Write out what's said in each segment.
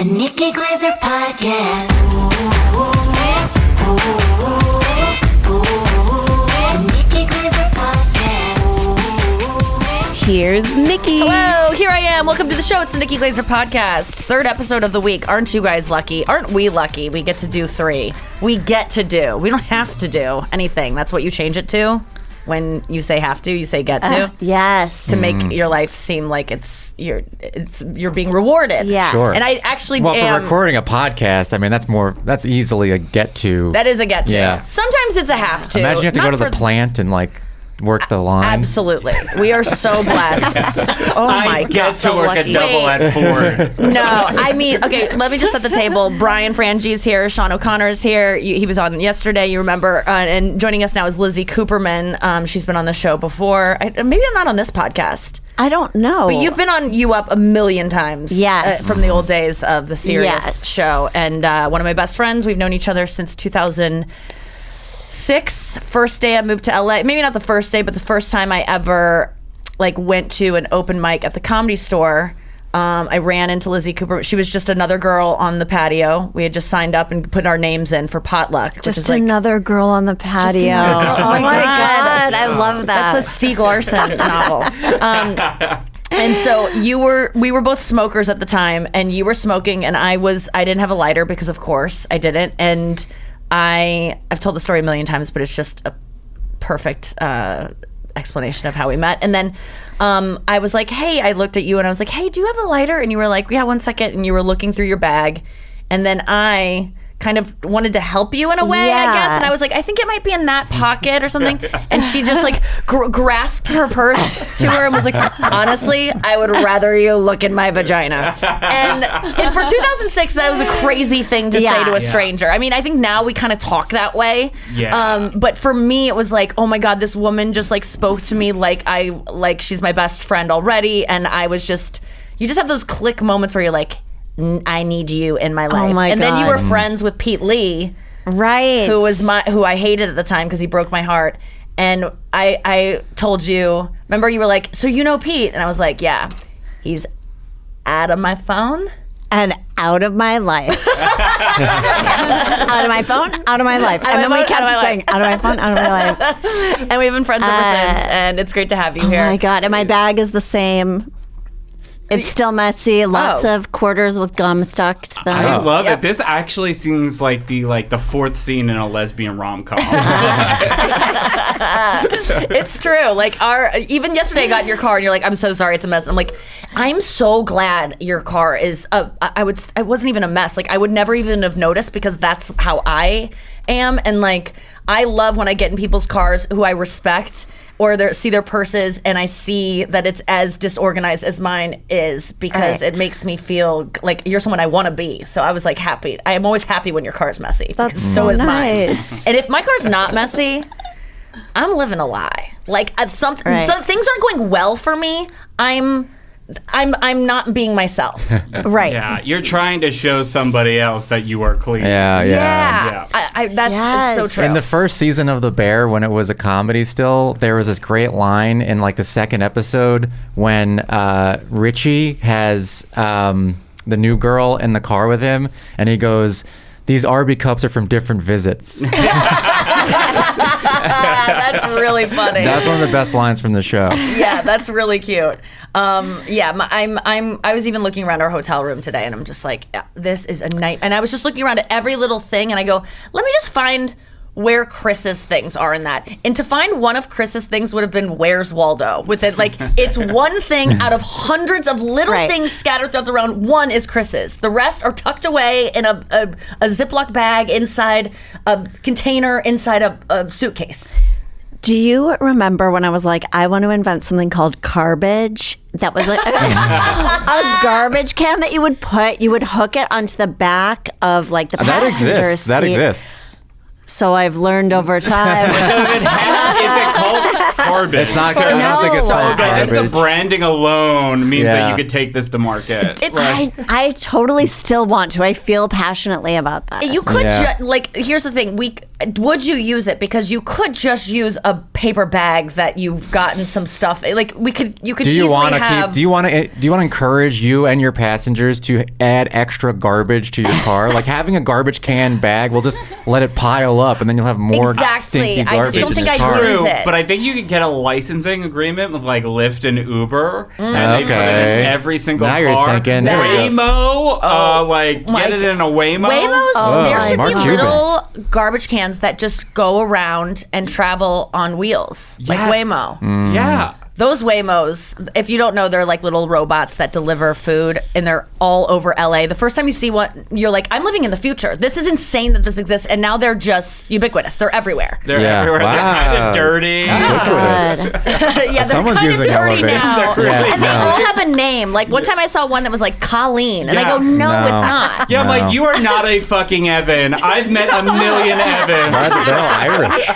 The Nikki Glaser Podcast. The Nikki Glaser Podcast. Here's Nikki. Hello, here I am. Welcome to the show. It's the Nikki Glaser Podcast. Third episode of the week. Aren't you guys lucky? Aren't we lucky? We get to do 3. We get to do. We don't have to do anything. That's what you change it to. When you say have to, you say get to. Yes. To make your life seem like you're being rewarded. Yeah. Sure. And I actually for recording a podcast, I mean, that's easily a get to. That is a get to. Yeah. Sometimes it's a have to. Imagine you have to go to the plant and work the line. Absolutely. We are so blessed. Oh my God. I get to so work lucky. a double at Ford. No, I mean, okay, let me just set the table. Brian Frangi's here. Sean O'Connor is here. He was on yesterday, you remember. And joining us now is Lizzy Cooperman. She's been on the show before. Maybe I'm not on this podcast. I don't know. But you've been on You Up a million times. Yes. From the old days of the Sirius Yes. show. And one of my best friends. We've known each other since 2006. First day I moved to LA. Maybe not the first day, but the first time I ever went to an open mic at the Comedy Store. I ran into Lizzy Cooper. She was just another girl on the patio. We had just signed up and put our names in for potluck. Just another girl on the patio. Oh my God. I love that. That's a Stieg Larsson novel. And so we were both smokers at the time, and you were smoking, and I didn't have a lighter because of course I didn't. And I've told the story a million times, but it's just a perfect explanation of how we met. And then I was like, hey, I looked at you and I was like, hey, do you have a lighter? And you were like, yeah, 1 second. And you were looking through your bag. And then I kind of wanted to help you in a way, I guess. And I was like, I think it might be in that pocket or something. And she just grasped her purse to her and was like, honestly, I would rather you look in my vagina. And for 2006, that was a crazy thing to say to a stranger. I mean, I think now we kind of talk that way. Yeah. But for me, it was like, oh my God, this woman just spoke to me like she's my best friend already. And I was you just have those click moments where you're like, I need you in my life. Oh my and then you God. were friends with Pete Lee, right? who I hated at the time because he broke my heart. And I told you, remember you were like, so you know Pete? And I was like, yeah, he's out of my phone. And out of my life. Out of my phone, out of my life. And then we kept saying, out of my phone, out of my life. And we've been friends ever since. And it's great to have you here. Oh my God. And my bag is the same. It's still messy. Lots of quarters with gum stuck to them. I love it. This actually seems like the fourth scene in a lesbian rom-com. It's true. Even yesterday I got in your car and you're like, I'm so sorry, it's a mess. I'm like, I'm so glad your car is I wasn't even a mess. I would never even have noticed because that's how I am. And I love when I get in people's cars who I respect or see their purses and I see that it's as disorganized as mine is because it makes me feel like you're someone I want to be. So I was happy. I am always happy when your car is messy. That's so is nice. mine. And if my car's not messy, I'm living a lie. Some things aren't going well for me. I'm not being myself. Right. Yeah, you're trying to show somebody else that you are clean. Yeah. It's so true. In the first season of The Bear, when it was a comedy still, there was this great line in the second episode when Richie has the new girl in the car with him, and he goes, these Arby cups are from different visits. That's really funny. That's one of the best lines from the show. Yeah, that's really cute. I was even looking around our hotel room today, and I'm just like, this is a night. And I was just looking around at every little thing, and I go, let me just find where Chris's things are in that. And to find one of Chris's things would have been Where's Waldo? With it, it's one thing out of hundreds of little things scattered throughout the round. One is Chris's. The rest are tucked away in a Ziploc bag inside a container inside a suitcase. Do you remember when I was like, I want to invent something called garbage? That was a garbage can that you would hook it onto the back of the passenger seat. That exists. So I've learned over time. Is it called garbage? It's not good. I don't think it's called I think the garbage. branding alone means that you could take this to market. I totally still want to. I feel passionately about that. You could here's the thing. would you use it? Because you could just use a paper bag that you've gotten some stuff. Like you could Do you easily want to have. do you want to encourage you and your passengers to add extra garbage to your car? Like having a garbage can bag will just let it pile up, and then you'll have more Exactly. stinky I garbage just don't in think your I'd car. use True, it. but I think you could get a licensing agreement with like Lyft and Uber, and they put it Okay. in every single Now you're car. thinking, there we go. Waymo, like my get it in a Waymo. Waymos, there should Mark be Cuban. little garbage cans that just go around and travel on wheels, like Yes. Waymo. Yeah. Those Waymos, if you don't know, they're like little robots that deliver food, and they're all over LA. The first time you see one, you're like, I'm living in the future. This is insane that this exists. And now they're just ubiquitous. They're everywhere. They're Yeah. everywhere. Wow. They're kind of dirty. Ubiquitous. Yeah, they're Someone's kind of using dirty elevator. now. Yeah, And they no. all have a name. Like one time I saw one that was like Colleen. And I go, Yeah. no, No. it's not. Yeah, I'm No. like, you are not a fucking Evan. I've met a million Evans. They're all Irish.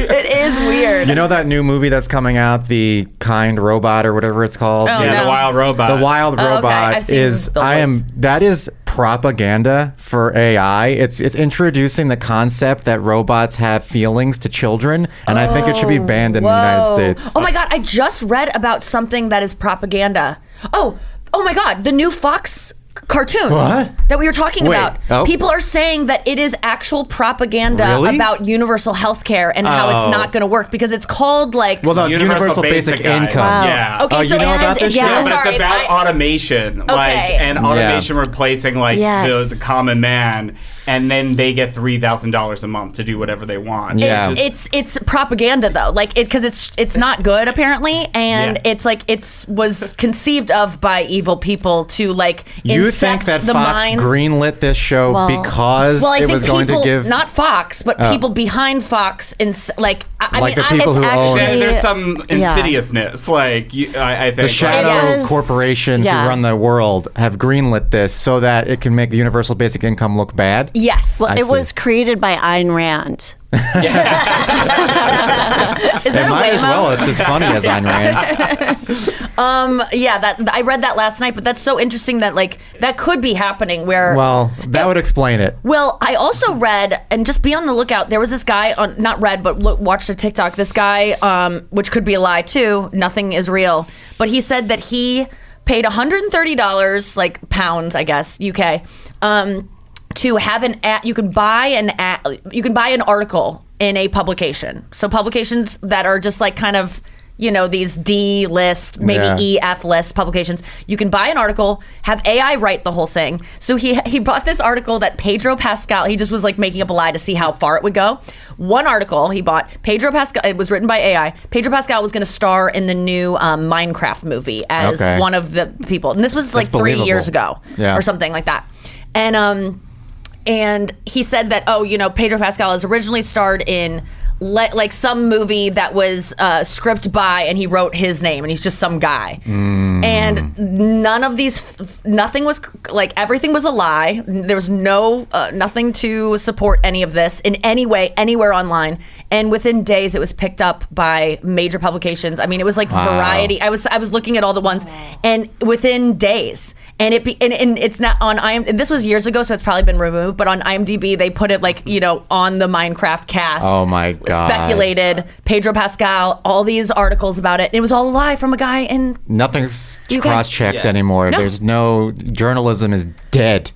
It is weird. You know that new movie that's coming out, The Kind Robot or whatever it's called? Oh, Yeah, no. the wild robot. The Wild Oh, okay. Robot I've seen is billboards. that is propaganda for AI. It's introducing the concept that robots have feelings to children, and I think it should be banned in the United Whoa. States. Oh my God, I just read about something that is propaganda. Oh my God, the new Fox cartoon What? that we were talking Wait, about. oh. People are saying that it is actual propaganda Really? about universal health care and how it's Oh. not going to work because it's called like. Well, no, it's universal basic guys. income. Wow. Yeah. Okay, Oh, so you know and about this yeah, shit? Yeah, but sorry, it's about automation, like and automation replacing like Yes. the common man, and then they get $3,000 a month to do whatever they want. Yeah. It's propaganda though, like because it's not good apparently, and Yeah. it's like was conceived of by evil people to like You insect think that the Fox minds. greenlit this show Well- because Well, I it think was going people, to give not Fox, but people behind Fox, and like I Like mean, the people it's who own- Yeah, actually. there's some Yeah. insidiousness, like I think the like- shadow It is- corporations yeah. who run the world have greenlit this so that it can make the universal basic income look bad. Yes. Well, I it see. was created by Ayn Rand. Is It that a might as Waymo? well. It's as funny as Ayn Rand. Yeah, that I read that last night, but that's so interesting that like that could be happening where. Well, that would explain it. Well, I also read, and just be on the lookout. There was this guy on, not read, but watched a TikTok. This guy, which could be a lie too. Nothing is real, but he said that he paid $130, like pounds, I guess, UK, to have an ad. You can buy an article in a publication. So publications that are just like kind of, you know, these D list, maybe Yeah. EF list publications. You can buy an article, have AI write the whole thing. So he bought this article that Pedro Pascal, he just was like making up a lie to see how far it would go. One article he bought, Pedro Pascal, it was written by AI. Pedro Pascal was going to star in the new Minecraft movie as Okay. one of the people. And this was like 3 believable. years ago Yeah. or something like that. And he said that, Pedro Pascal has originally starred in like some movie that was script by, and he wrote his name, and he's just some guy. And none of these, nothing was like, everything was a lie. There was nothing to support any of this in any way, anywhere online. And within days, it was picked up by major publications. I mean, it was like Variety. I was looking at all the ones, and within days, and it's not on IMDb. This was years ago, so it's probably been removed. But on IMDb, they put it like on the Minecraft cast. Oh my God. Speculated Pedro Pascal, all these articles about it. It was all a lie from a guy in. Nothing's You cross-checked Yeah. anymore. No. There's no journalism is dead.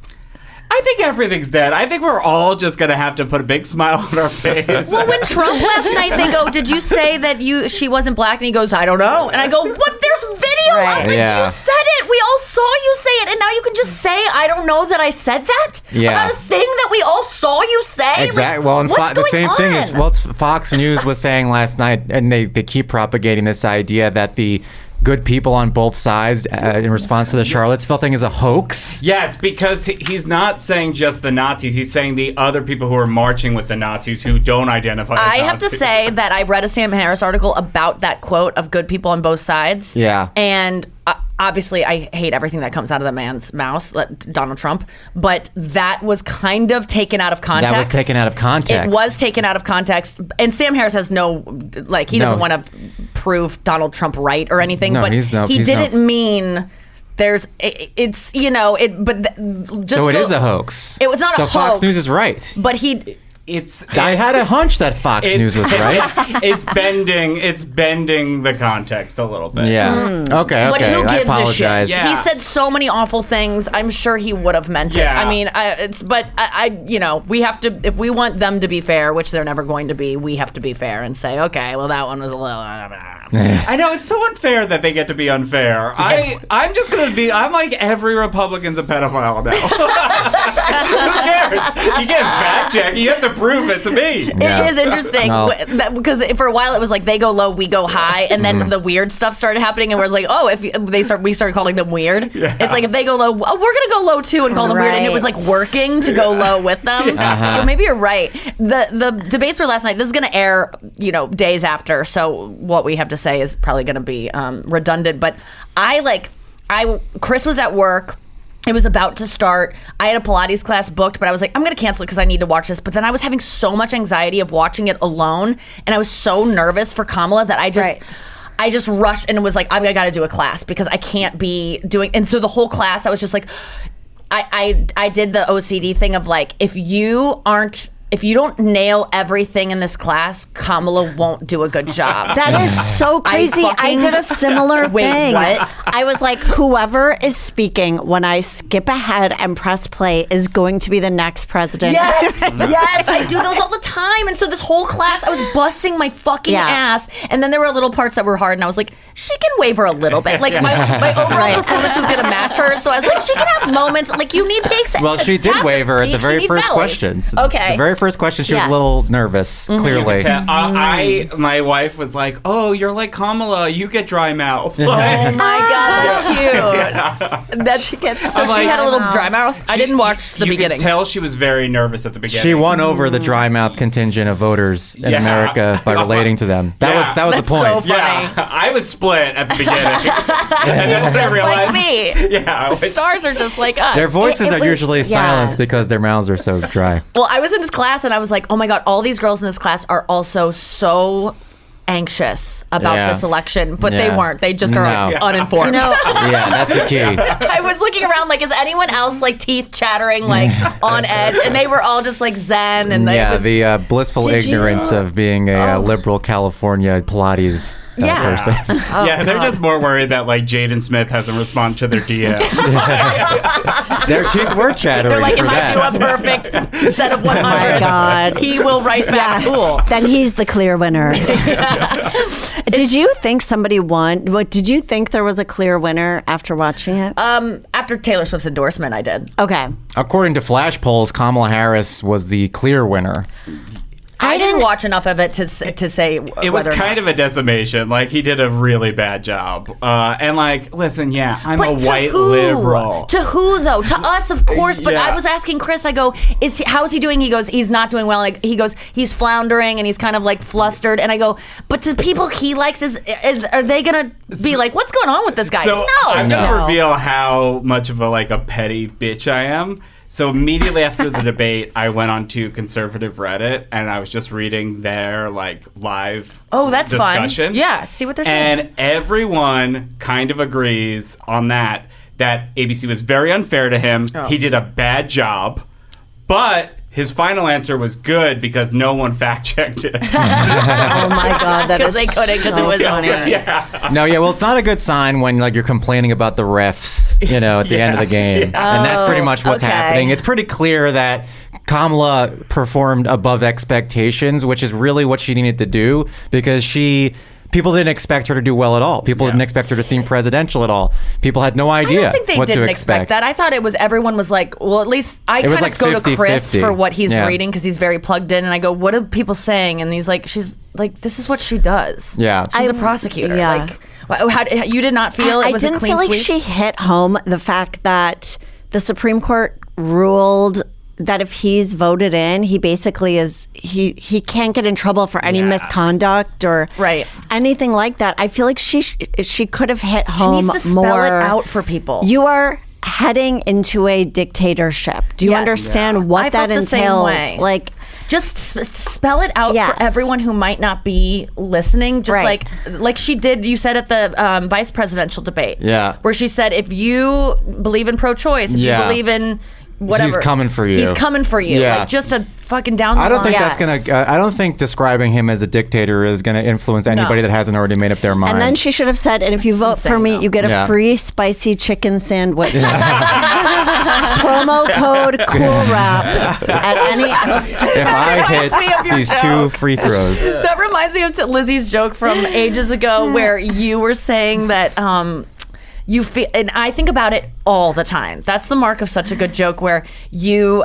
I think everything's dead. I think we're all just gonna have to put a big smile on our face. Well, when Trump last night, they go, "Did you say that she wasn't black?" And he goes, "I don't know." And I go, "What? There's video Right. of it. Yeah. You said it. We all saw you say it, and now you can just say, I don't know that I said that Yeah. about a thing that we all saw you say." Exactly. Like, Well, and what's the going same thing is, on? well, Fox News was saying last night, and they keep propagating this idea that the good people on both sides, in response to the Charlottesville thing, is a hoax. Yes, because he's not saying just the Nazis. He's saying the other people who are marching with the Nazis who don't identify as I have to Nazis. say that I read a Sam Harris article about that quote of good people on both sides. Yeah. And obviously, I hate everything that comes out of the man's mouth, Donald Trump. But that was kind of taken out of context. That was taken out of context. It was taken out of context. And Sam Harris has he doesn't want to prove Donald Trump right or anything. No, but he's he didn't mean... Just So it is a hoax. It was not so a hoax. Fox News is right. But he I had a hunch that Fox News was right. It's bending the context a little bit. Yeah. Okay. But who I gives a shit? apologize. Yeah. He said so many awful things. I'm sure he would have meant it. Yeah. I mean, we have to, if we want them to be fair, which they're never going to be, we have to be fair and say, okay, well, that one was a little. I know, it's so unfair that they get to be unfair. I'm just going to be, I'm like every Republican's a pedophile now. Who cares? You can't fact check. You have to prove it to me. It is interesting No. because for a while it was like they go low, we go high, and then the weird stuff started happening, and we're like, oh, we started calling them weird. Yeah. It's like if they go low, oh, we're gonna go low too and call them weird, and it was like working to go low with them. So maybe you're right. The debates were last night. This is gonna air, days after, so what we have to say is probably gonna be redundant. But Chris was at work. It was about to start. I had a Pilates class booked, but I was like, I'm going to cancel it because I need to watch this. But then I was having so much anxiety of watching it alone, and I was so nervous for Kamala that I just rushed and was like, I got to do a class because I can't be doing. And so the whole class, I was just like, I did the OCD thing of like, if you don't nail everything in this class, Kamala won't do a good job. That is so crazy. I did a similar thing. What? I was like, whoever is speaking when I skip ahead and press play is going to be the next president. Yes, I do those all the time. And so this whole class, I was busting my fucking ass. And then there were little parts that were hard, and I was like, she can waver a little bit. Like my overall performance was going to match her. So I was like, she can have moments. Like you need peaks. Well, she did waver at the very first valleys. questions. Okay. The very first question, she was a little nervous, clearly. My wife was like, oh, you're like Kamala. You get dry mouth. Oh my God, that's cute. So she had a little dry mouth. I didn't watch the beginning. You could tell she was very nervous at the beginning. She won over the dry mouth contingent of voters in America by relating to them. That was the point. So funny. Yeah, I was split at the beginning. And then She's I just realized, like me. Yeah, The stars are just like us. Their voices It are was- usually yeah. silenced because their mouths are so dry. Well, I was in this class and I was like, oh my God, all these girls in this class are also so anxious about Yeah. this election, but they Yeah. weren't. They just are No. uninformed. Yeah, that's the key. I was looking around like, is anyone else like teeth chattering, like on edge? And they were all just like zen. And Yeah, it was, the blissful Did you- ignorance of being a liberal California Pilates person. yeah, they're just more worried that like Jaden Smith hasn't responded to their DM. Their teeth were chattering they're like, for if I that. do a perfect set of 100, my God. he will write back cool. Then he's the clear winner. Did you think somebody won? What did you think there was a clear winner after watching it? After Taylor Swift's endorsement, I did. Okay. According to flash polls, Kamala Harris was the clear winner. I didn't watch enough of it to say It was kind of a decimation. Like, he did a really bad job. And like, listen, yeah, I'm a to white who? liberal. To who though? To us, of course. But Yeah. I was asking Chris. I go, how is he doing? He goes, he's not doing well. Like, he goes, he's floundering and he's kind of like flustered. And I go, but to people he likes, are they gonna be like, what's going on with this guy? So No. I'm gonna No. reveal how much of a petty bitch I am. So immediately after the debate, I went onto conservative Reddit and I was just reading their live Oh, that's discussion. fun. Yeah, see what they're saying. And everyone kind of agrees on that ABC was very unfair to him. Oh. He did a bad job, but his final answer was good because no one fact checked it. Oh my God, that is Because they couldn't, because it so was funny. Well, it's not a good sign when you're complaining about the refs, at the end of the game. And that's pretty much what's okay. happening. It's pretty clear that Kamala performed above expectations, which is really what she needed to do because people didn't expect her to do well at all. People didn't expect her to seem presidential at all. People had no idea I don't think they what to didn't expect. expect that. I thought everyone was like, well, at least I It was kind of like go to Chris 50-50. for what he's Yeah. reading because he's very plugged in. And I go, what are people saying? And he's like, she's like, this is what she does. Yeah. She's a prosecutor. yeah. You did not feel it I was didn't a clean feel like sweep? she hit home the fact that the Supreme Court ruled that if he's voted in, he basically he can't get in trouble for any misconduct or Right. anything like that. I feel like she could have hit She home needs to spell more. it out for people. You are heading into a dictatorship. Do you Yes. understand what I that felt the same entails? way. Like, just spell it out Yes. for everyone who might not be listening. Just Right. like she did. You said at the vice presidential debate. Yeah. Where she said, if you believe in pro-choice, if Yeah. you believe in whatever. He's coming for you. He's coming for you. Yeah. Like just a fucking down the I don't line. think that's gonna. I don't think describing him as a dictator is gonna influence anybody that hasn't already made up their mind. And then she should have said, and if you vote for insane, me, though. you get a Yeah. free spicy chicken sandwich. Promo code COOLRAP at any. if I reminds me of hit your these joke. 2 free throws, That reminds me of Lizzie's joke from ages ago where you were saying that you feel, and I think about it all the time. That's the mark of such a good joke where you,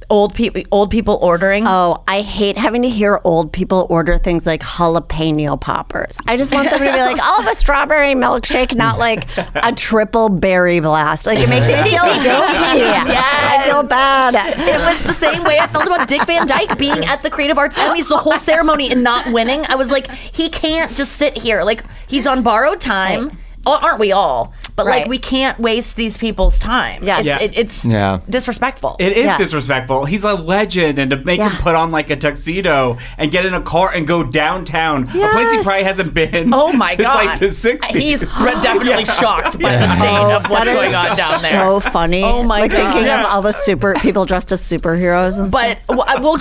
old people ordering. Oh, I hate having to hear old people order things like jalapeno poppers. I just want them to be like, I'll have a strawberry milkshake, not like a triple berry blast. Like, it makes me feel guilty. I feel bad. It was the same way I felt about Dick Van Dyke being at the Creative Arts Emmys the whole ceremony and not winning. I was like, he can't just sit here. Like, he's on borrowed time. Right. Aren't we all? But like, Right. we can't waste these people's time. Yes. It's Yeah. disrespectful. It is Yes. disrespectful. He's a legend, and to make him Yeah. put on like a tuxedo and get in a car and go downtown, a place he Yes. probably hasn't been. Oh my since God. like the '60s. He's definitely shocked by the state of what's That going is on down there. so funny. Oh my like God. thinking Yeah. of all the people dressed as superheroes and But we'll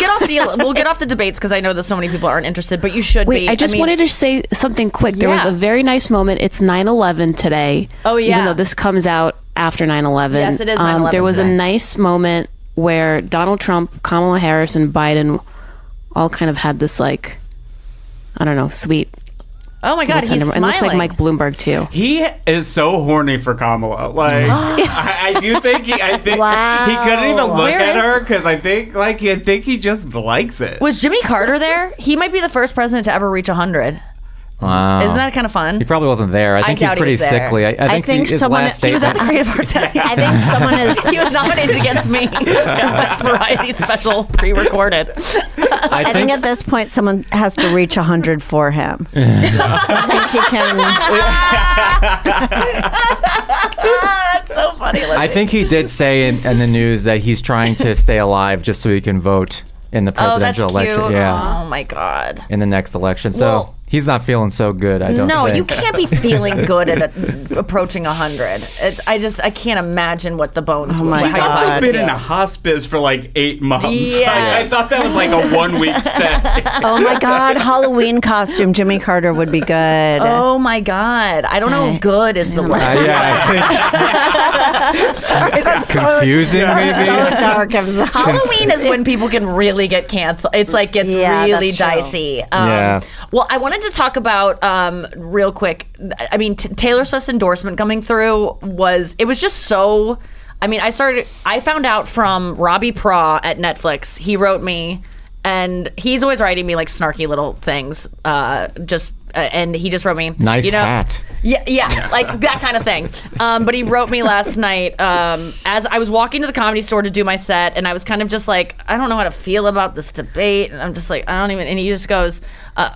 get off the debates because I know that so many people aren't interested. But you should Wait, be. I just wanted to say something quick. There was Yeah. a very nice moment. It's 9/11 today. Oh, yeah. Even though this comes out after 9/11. Yes, it is 9/11 There was today. a nice moment where Donald Trump, Kamala Harris, and Biden all kind of had this, like, I don't know, sweet. Oh my God, he's tender- smiling. It looks like Mike Bloomberg too. He is so horny for Kamala. Like, I do think Wow. he couldn't even look Where at is- her because I think he just likes it. Was Jimmy Carter there? He might be the first president to ever reach 100. wow. Isn't that kind of fun? He probably wasn't there. I think he's doubt he pretty was there. sickly. I think his someone- last he was He was at the statement. Creative Arts Emmys. I think someone is. He was nominated against me. Best Variety Special pre-recorded. I think at this point someone has to reach 100 for him. I think he can. That's so funny. I think he did say in the news that he's trying to stay alive just so he can vote in the Oh, that's presidential cute. election. Yeah, Oh my God. in the next election. So Well- he's not feeling so good. I don't. No, think. you can't be feeling good at approaching 100. I can't imagine what the bones. Oh my how He's you also God. been feel. in a hospice for like 8 months. Yeah. I thought that was like a 1 week stay. Oh my God, Halloween costume Jimmy Carter would be good. Oh my God. I don't know. Good is the word. Sorry, that's confusing, maybe. so dark. I'm sorry. Halloween is when people can really get canceled. It's like gets Yeah, really that's true. dicey. Yeah. Well, I wanted to talk about real quick. I mean, Taylor Swift's endorsement coming through was just so. I mean, I found out from Robbie Pra at Netflix. He wrote me, and he's always writing me like snarky little things. And he just wrote me, Nice hat. Yeah, like that kind of thing. But he wrote me last night as I was walking to the Comedy Store to do my set, and I was kind of just like, I don't know how to feel about this debate, and I'm just like, I don't even. And he just goes,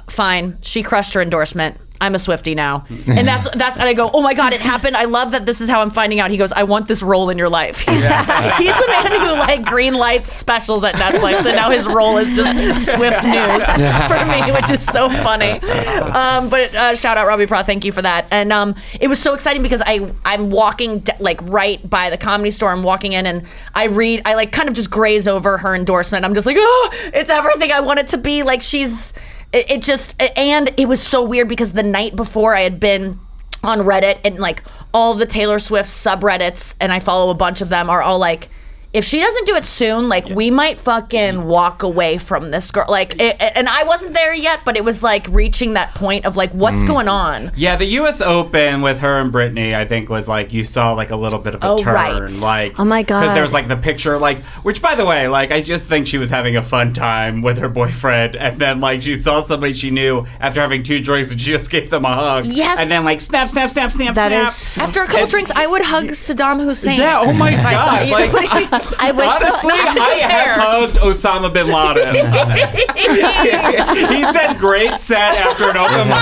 "Fine, she crushed her endorsement. I'm a Swiftie now." And that's and I go, oh my God, it happened. I love that this is how I'm finding out. He goes, I want this role in your life. He's the man who like green lights specials at Netflix, and now his role is just Swift news for me, which is so funny. But shout out Robbie Pra, thank you for that. And it was so exciting because I'm walking like right by the Comedy Store. I'm walking in and I like kind of just graze over her endorsement. I'm just like, oh, it's everything I want it to be. Like she's. And it was so weird because the night before I had been on Reddit and like all the Taylor Swift subreddits, and I follow a bunch of them, are all like, if she doesn't do it soon, like we might fucking walk away from this girl. Like, and I wasn't there yet, but it was like reaching that point of like, what's going on? Yeah, the U.S. Open with her and Britney, I think, was like you saw like a little bit of a turn. right. Like, Oh my God. because there was like the picture, like, which by the way, like I just think she was having a fun time with her boyfriend, and then like she saw somebody she knew after having 2 drinks, and she just gave them a hug. Yes. and then like snap, snap, snap, snap, That snap. is- After a couple drinks, I would hug Saddam Hussein. Yeah, oh my if I saw God, you. like, I wish honestly, not to I compare. have hugged Osama bin Laden. He said great set after an open mic,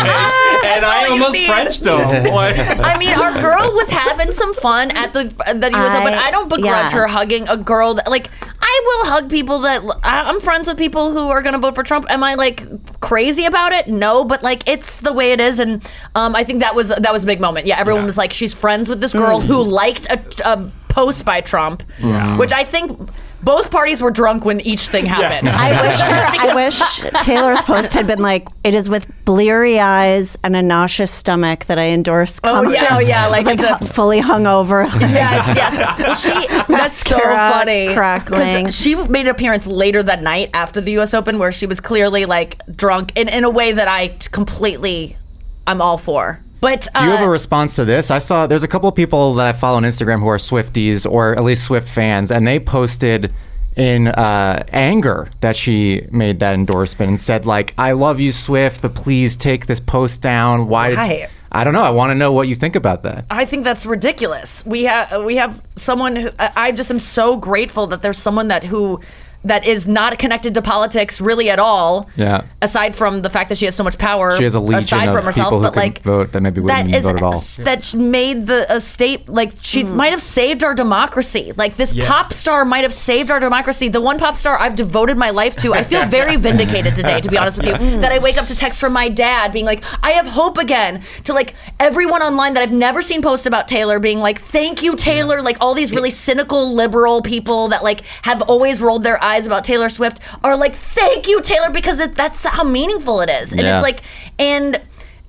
and I you almost mean. Frenched him. Like, I mean, our girl was having some fun at the US Open. I don't begrudge her hugging a girl that, like, I will hug people that I'm friends with people who are going to vote for Trump. Am I like crazy about it? No, but like it's the way it is, and I think that was a big moment. Yeah, everyone was like, she's friends with this girl who liked a post by Trump, which I think both parties were drunk when each thing happened. I wish Taylor's post had been like, "It is with bleary eyes and a nauseous stomach that I endorse." Oh yeah, like it's a fully hungover. yes. Well, that's so funny. Crackling. 'Cause she made an appearance later that night after the U.S. Open where she was clearly like drunk in a way that I'm all for. But do you have a response to this? I saw there's a couple of people that I follow on Instagram who are Swifties or at least Swift fans, and they posted in anger that she made that endorsement and said like, "I love you, Swift, but please take this post down." Why? I don't know. I want to know what you think about that. I think that's ridiculous. We have someone who I just am so grateful that there's someone that is not connected to politics really at all. Yeah. Aside from the fact that she has so much power. She has a legion aside of from herself, people who but can like vote that maybe wouldn't even vote at all. That made a state like she might have saved our democracy. Like this pop star might have saved our democracy. The one pop star I've devoted my life to. I feel very vindicated today, to be honest with you. That I wake up to text from my dad being like, "I have hope again." To like everyone online that I've never seen post about Taylor being like, "Thank you, Taylor." Like all these really cynical liberal people that like have always rolled their eyes about Taylor Swift are like, "Thank you, Taylor," because that's how meaningful it is. And it's like,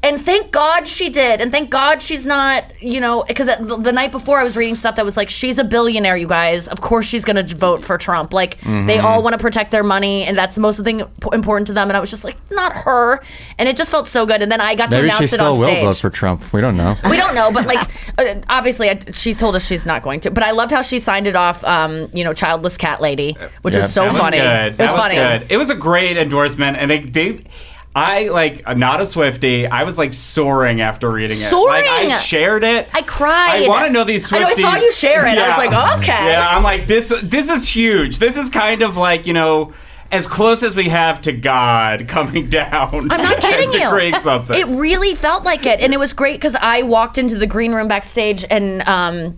and thank God she did. And thank God she's not, because the night before I was reading stuff that was like, she's a billionaire, you guys. Of course she's going to vote for Trump. Like, they all want to protect their money, and that's the most thing important to them. And I was just like, not her. And it just felt so good. And then I got to announce it on stage. Maybe she still will vote for Trump. We don't know. We don't know, but like, obviously, she's told us she's not going to. But I loved how she signed it off, childless cat lady, which was so funny. It was funny. Good. It was a great endorsement, and it did. I'm not a Swiftie. I was like soaring after reading it. Soaring? Like, I shared it. I cried. I want to know these Swifties. I know, I saw you share it. Yeah. I was like, okay. Yeah, I'm like, this is huge. This is kind of like, as close as we have to God coming down. I'm not kidding to you. Create something. It really felt like it. And it was great because I walked into the green room backstage and,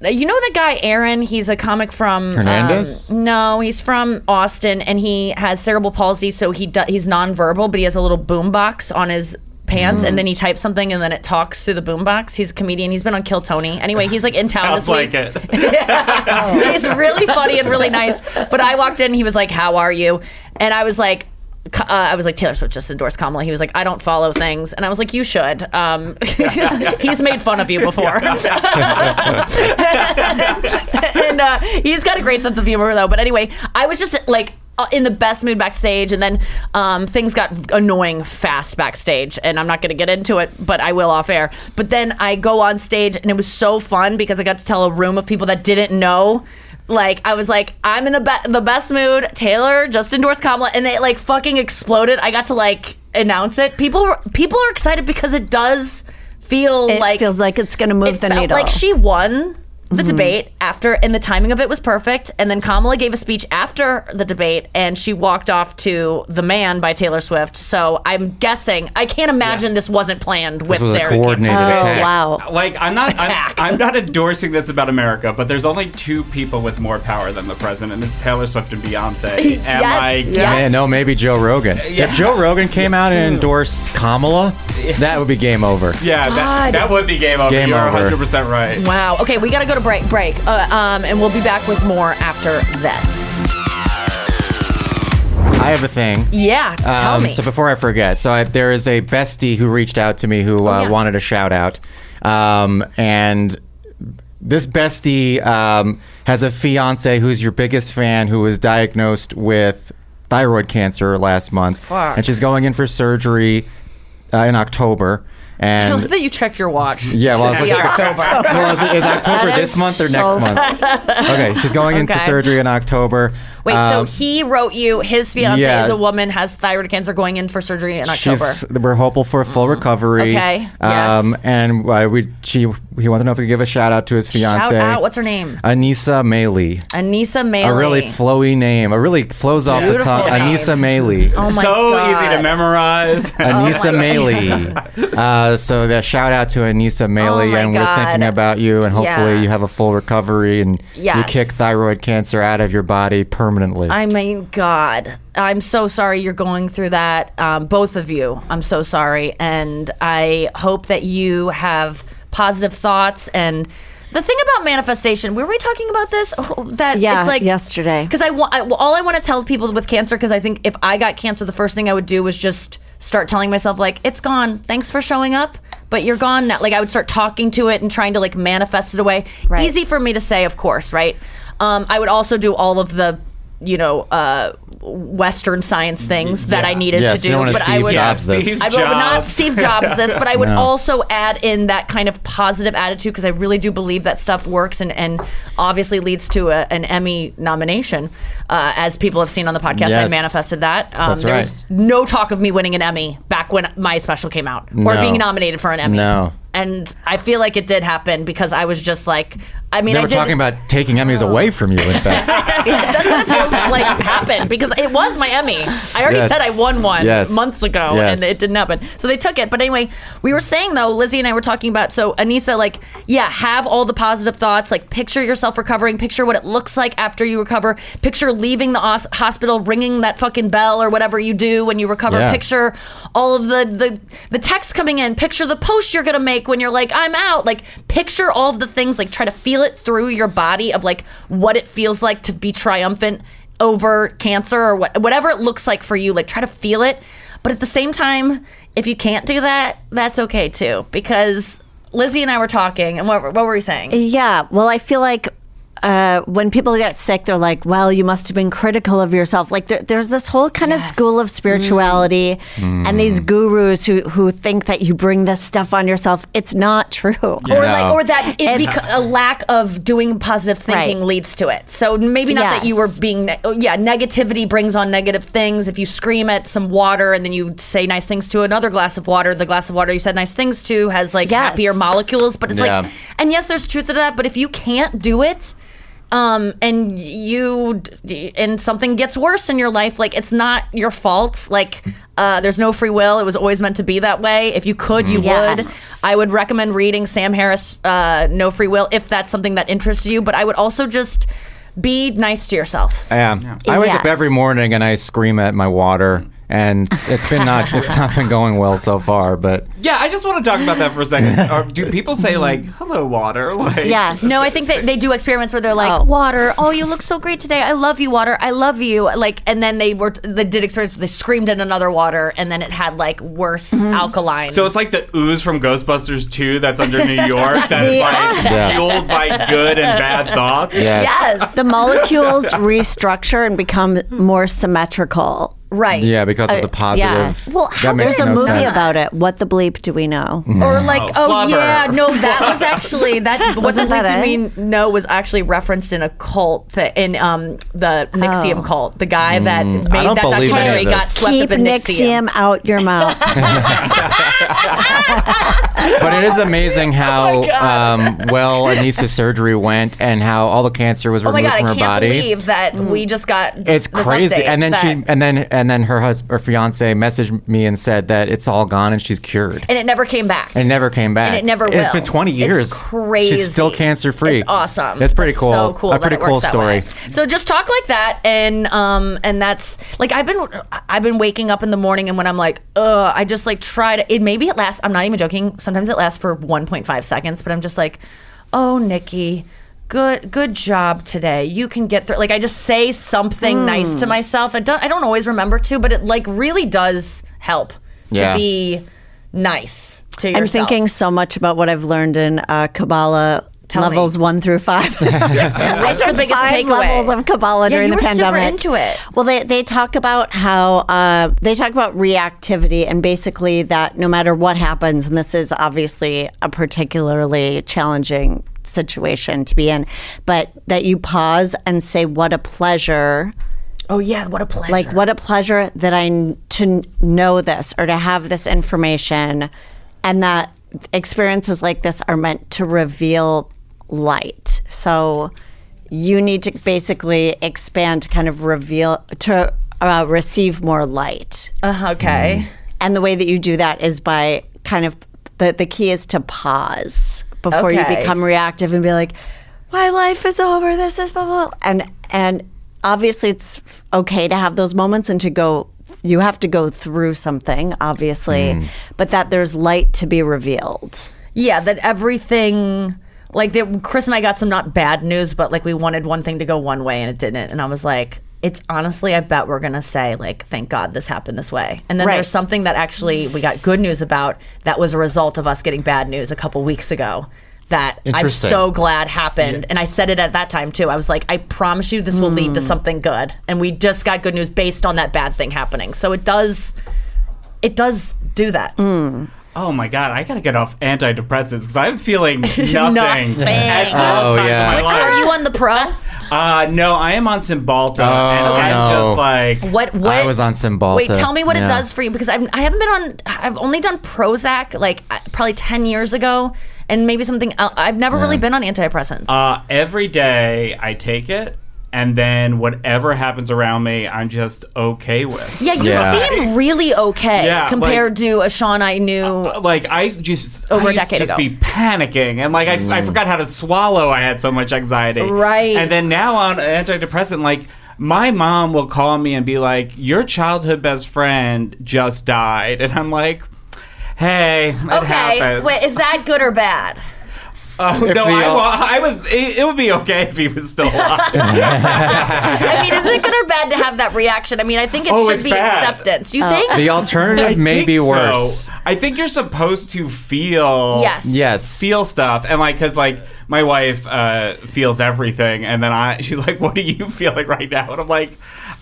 you know the guy Ahren? He's a comic from Hernandez. No, he's from Austin, and he has cerebral palsy, so he's nonverbal, but he has a little boombox on his pants, and then he types something, and then it talks through the boombox. He's a comedian. He's been on Kill Tony. Anyway, he's like in town this week. Sounds like it. He's really funny and really nice. But I walked in, he was like, "How are you?" And I was like, Taylor Swift just endorsed Kamala. He was like, "I don't follow things," and I was like, "You should." He's made fun of you before, and he's got a great sense of humor though. But anyway, I was just like in the best mood backstage, and then things got annoying fast backstage, and I'm not going to get into it, but I will off air. But then I go on stage, and it was so fun because I got to tell a room of people that didn't know. Like, I was like, I'm in the best mood. Taylor just endorsed Kamala, and they like fucking exploded. I got to like announce it. People are excited because it does feel like feels like it's going to move the needle. Like she won the debate after, and the timing of it was perfect. And then Kamala gave a speech after the debate, and she walked off to "The Man" by Taylor Swift. So I'm guessing, I can't imagine this wasn't planned with This was a their coordinated attack. Oh, wow. Like, I'm not endorsing this about America, but there's only two people with more power than the president. It's Taylor Swift and Beyonce. And Yes. Man, no, maybe Joe Rogan. Yeah. If Joe Rogan came out and endorsed Kamala, that would be game over. Yeah, that would be game over. Game You're over. 100% right. Wow. Okay, we got to go to break. And we'll be back with more after this. I have a thing. Yeah, tell me. So before I forget, there is a bestie who reached out to me who yeah. wanted a shout out. And this bestie has a fiance who's your biggest fan who was diagnosed with thyroid cancer last month. Fuck. And she's going in for surgery in October. I And love that you checked your watch. yeah, well, See October. well, is October That this is month or so next month? Okay, she's going into Okay. surgery in October. Wait, so he wrote you, his fiance yeah. is a woman, has thyroid cancer, going in for surgery in October. We're hopeful for a full recovery. Okay, yes. And he wanted to know if we could give a shout out to his fiance. Shout out, what's her name? Anissa Maley. Anissa Maley. A really flowy name. It really flows off the Beautiful tongue. name. Anissa Maley. Oh my So God. easy to memorize. Anissa Maley. So the shout out to Anissa Maley, my and we're God. thinking about you, and hopefully Yeah. you have a full recovery and you Yes. kick thyroid cancer out of your body permanently. I mean, God, I'm so sorry you're going through that. Both of you, I'm so sorry. And I hope that you have positive thoughts and The thing about manifestation, were we talking about this? Oh, that Yeah, it's like yesterday. Because all I want to tell people with cancer, because I think if I got cancer, the first thing I would do was just start telling myself like, it's gone. Thanks for showing up, but you're gone now. Like I would start talking to it and trying to like manifest it away. Right. Easy for me to say, of course, right? I would also do all of the, Western science things that I needed Yes, to you do. don't want to But I Steve would Jobs this. Steve I would not Jobs. Steve Jobs this, but I would No. also add in that kind of positive attitude because I really do believe that stuff works and obviously leads to an Emmy nomination. As people have seen on the podcast, I Yes. manifested that. That's there was right. no talk of me winning an Emmy back when my special came out or No. being nominated for an Emmy. No. And I feel like it did happen because I was just like, I mean, They I were did. talking about taking Emmys away from you, in fact. That's what it feels like happened because it was my Emmy. I already Yes. said I won one Yes. months ago Yes. and it didn't happen. So they took it. But anyway, we were saying though, Lizzy and I were talking about, so Anissa, like, yeah, have all the positive thoughts, like picture yourself recovering, picture what it looks like after you recover, picture leaving the hospital, ringing that fucking bell or whatever you do when you recover, Yeah. picture all of the texts coming in, picture the post you're going to make when you're like, I'm out, like picture all of the things, like try to feel it through your body of like what it feels like to be triumphant over cancer or whatever it looks like for you, like try to feel it. But at the same time, if you can't do that, that's okay too, because Lizzy and I were talking and what were we saying? Yeah. Well, I feel like when people get sick, they're like, well, you must have been critical of yourself. Like there's this whole kind of school of spirituality and these gurus who think that you bring this stuff on yourself. It's not true. Or like, or that It's- a lack of doing positive thinking Right. leads to it. So maybe not that you were Yes. being, negativity brings on negative things. If you scream at some water and then you say nice things to another glass of water, the glass of water you said nice things to has like Yes. happier molecules. But it's Yeah. like, and yes, there's truth to that. But if you can't do it, and something gets worse in your life, like it's not your fault. Like there's no free will. It was always meant to be that way. If you could, you Yes. would. I would recommend reading Sam Harris, No Free Will, if that's something that interests you. But I would also just be nice to yourself. Yeah. I wake up Yes. every morning and I scream at my water, and it's not been going well so far. But Yeah, I just want to talk about that for a second. Or do people say like, "Hello, water"? Like, Yes. No, I think they do experiments where they're like, Oh. water, oh, you look so great today. I love you, water. I love you. Like, and then they did experiments where they screamed at another water, and then it had like worse alkaline. So it's like the ooze from Ghostbusters 2 that's under New York that's like Yeah. fueled by good and bad thoughts. yes. yes, The molecules restructure and become more symmetrical. right. Yeah, because of the positive. Well, that makes there's a no movie sense. about it. What the bleep do we know? Or like, Oh, oh flubber. yeah, no, that was actually that wasn't that that it? mean no was actually referenced in a cult in the Nixium cult. The guy that made don't that believe any of documentary this. got swept Keep up in Nixium. Nixium out your mouth. But it is amazing Oh how well Anissa's surgery went, and how all the cancer was Oh my removed god, from I her can't body. believe that we just got It's this crazy. update And then that- and then her fiance messaged me and said that it's all gone and she's cured. and it never came back. And it never came back. And it never will. It's been 20 years. It's crazy. She's still cancer free. It's awesome. It's pretty cool. So cool. A that pretty it cool works that story. way. So just talk like that, and that's like I've been waking up in the morning, and when I'm like, I just like try to. Maybe it lasts. I'm not even joking. Sometimes it lasts for 1.5 seconds, but I'm just like, oh, Nikki. Good job today. You can get through. Like I just say something nice to myself. I don't always remember to, but it like really does help Yeah. to be nice to yourself. I'm thinking so much about what I've learned in Kabbalah Tell me. levels 1 through 5. I What's the took biggest 5 takeaway? levels of Kabbalah Yeah, during you the were super pandemic. into it. Well, they talk about how they talk about reactivity, and basically that no matter what happens, and this is obviously a particularly challenging situation to be in, but that you pause and say, "What a pleasure." Oh yeah, what a pleasure. Like, what a pleasure that to know this or to have this information, and that experiences like this are meant to reveal light. So you need to basically expand to kind of reveal, to receive more light. Okay. And the way that you do that is by kind of, the key is to pause before you Okay. become reactive and be like, my life is over, this is blah, blah. And obviously it's okay to have those moments and to go, you have to go through something, obviously, but that there's light to be revealed. Yeah, that everything like Chris and I got some not bad news, but like we wanted one thing to go one way and it didn't. And I was like, it's honestly, I bet we're going to say like, thank God this happened this way. And then there's something that actually we got good news about that was a result of us getting bad news a couple weeks ago that I'm so glad happened. And I said it at that time too. I was like, I promise you this will lead to something good. And we just got good news based on that bad thing happening. So it does do that. Oh my God, I gotta get off antidepressants because I'm feeling nothing at all times of my Which life. are you on the pro? No, I am on Cymbalta, and I'm just like... What? I was on Cymbalta. Wait, tell me what it does for you, because I haven't been on... I've only done Prozac, like, probably 10 years ago, and maybe something else. I've never really been on antidepressants. Every day I take it, and then whatever happens around me, I'm just okay with. Yeah, you seem really okay compared to a Sean I knew. I used a decade to just ago. be panicking, and like I forgot how to swallow. I had so much anxiety. Right. And then now on antidepressant, like my mom will call me and be like, "Your childhood best friend just died," and I'm like, "Hey, it happens." Wait, is that good or bad? It would be okay if he was still alive. I mean, is it good or bad to have that reaction? I mean, I think it should be bad. acceptance. You think? The alternative may be worse. So. I think you're supposed to feel feel stuff, and like because like my wife feels everything, and then she's like, "What are you feeling right now?" And I'm like,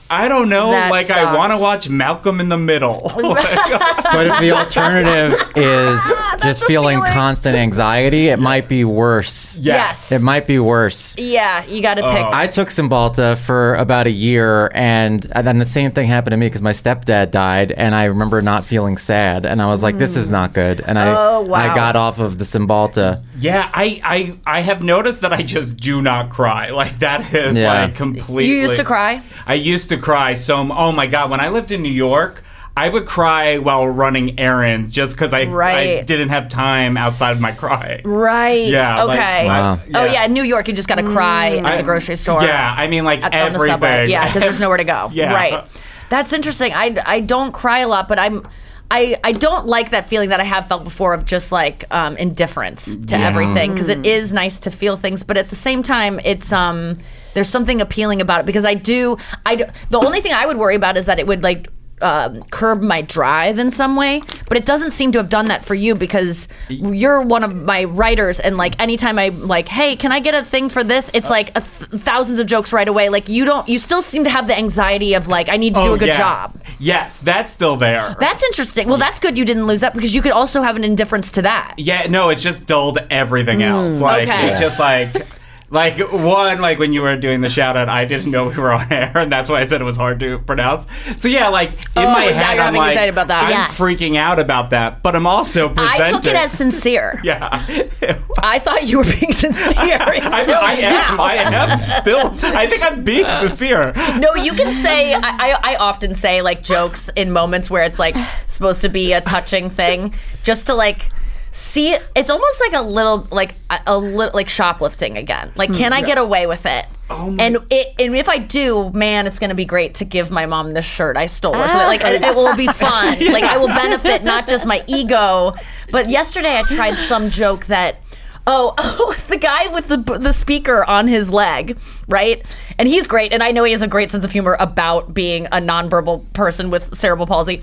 I don't know. That like, sucks. I want to watch Malcolm in the Middle. But if the alternative is just feeling constant anxiety, it might be worse. Yes. It might be worse. Yeah, you got to pick. I took Cymbalta for about a year, and then the same thing happened to me because my stepdad died, and I remember not feeling sad, and I was like, this is not good. And I got off of the Cymbalta. Yeah, I have noticed that I just do not cry. Like, that is like completely... You used to cry? I used to cry oh my God, when I lived in New York, I would cry while running errands just because I didn't have time outside of my crying. Right. Yeah. Okay. Wow. Oh yeah, in New York you just gotta cry at the grocery store. Yeah, I mean like on the subway. everything. Yeah, because there's nowhere to go. Yeah. Right. That's interesting. I don't cry a lot, but I don't like that feeling that I have felt before of just like indifference to everything, because it is nice to feel things, but at the same time it's there's something appealing about it, because the only thing I would worry about is that it would like curb my drive in some way, but it doesn't seem to have done that for you, because you're one of my writers, and like anytime I'm like, hey, can I get a thing for this, it's like thousands of jokes right away. Like you still seem to have the anxiety of like, I need to do a good job. Yes, that's still there. That's interesting. Well, that's good you didn't lose that, because you could also have an indifference to that. Yeah, no, it's just dulled everything else. Like it's just like when you were doing the shout out, I didn't know we were on air, and that's why I said it was hard to pronounce. So yeah, like in my head, I'm like, about that. I'm freaking out about that, but I'm also presenting. I took it as sincere. Yeah. I thought you were being sincere. I am still. I think I'm being sincere. No, you can say, I often say like jokes in moments where it's like supposed to be a touching thing, just to like, see, it's almost like a little like shoplifting again. Like, can I get away with it? And if I do, man, it's gonna be great to give my mom this shirt I stole, or something. Like it will be fun. Yeah. Like I will benefit not just my ego, but yesterday I tried some joke that. Oh, the guy with the speaker on his leg, right? And he's great, and I know he has a great sense of humor about being a nonverbal person with cerebral palsy,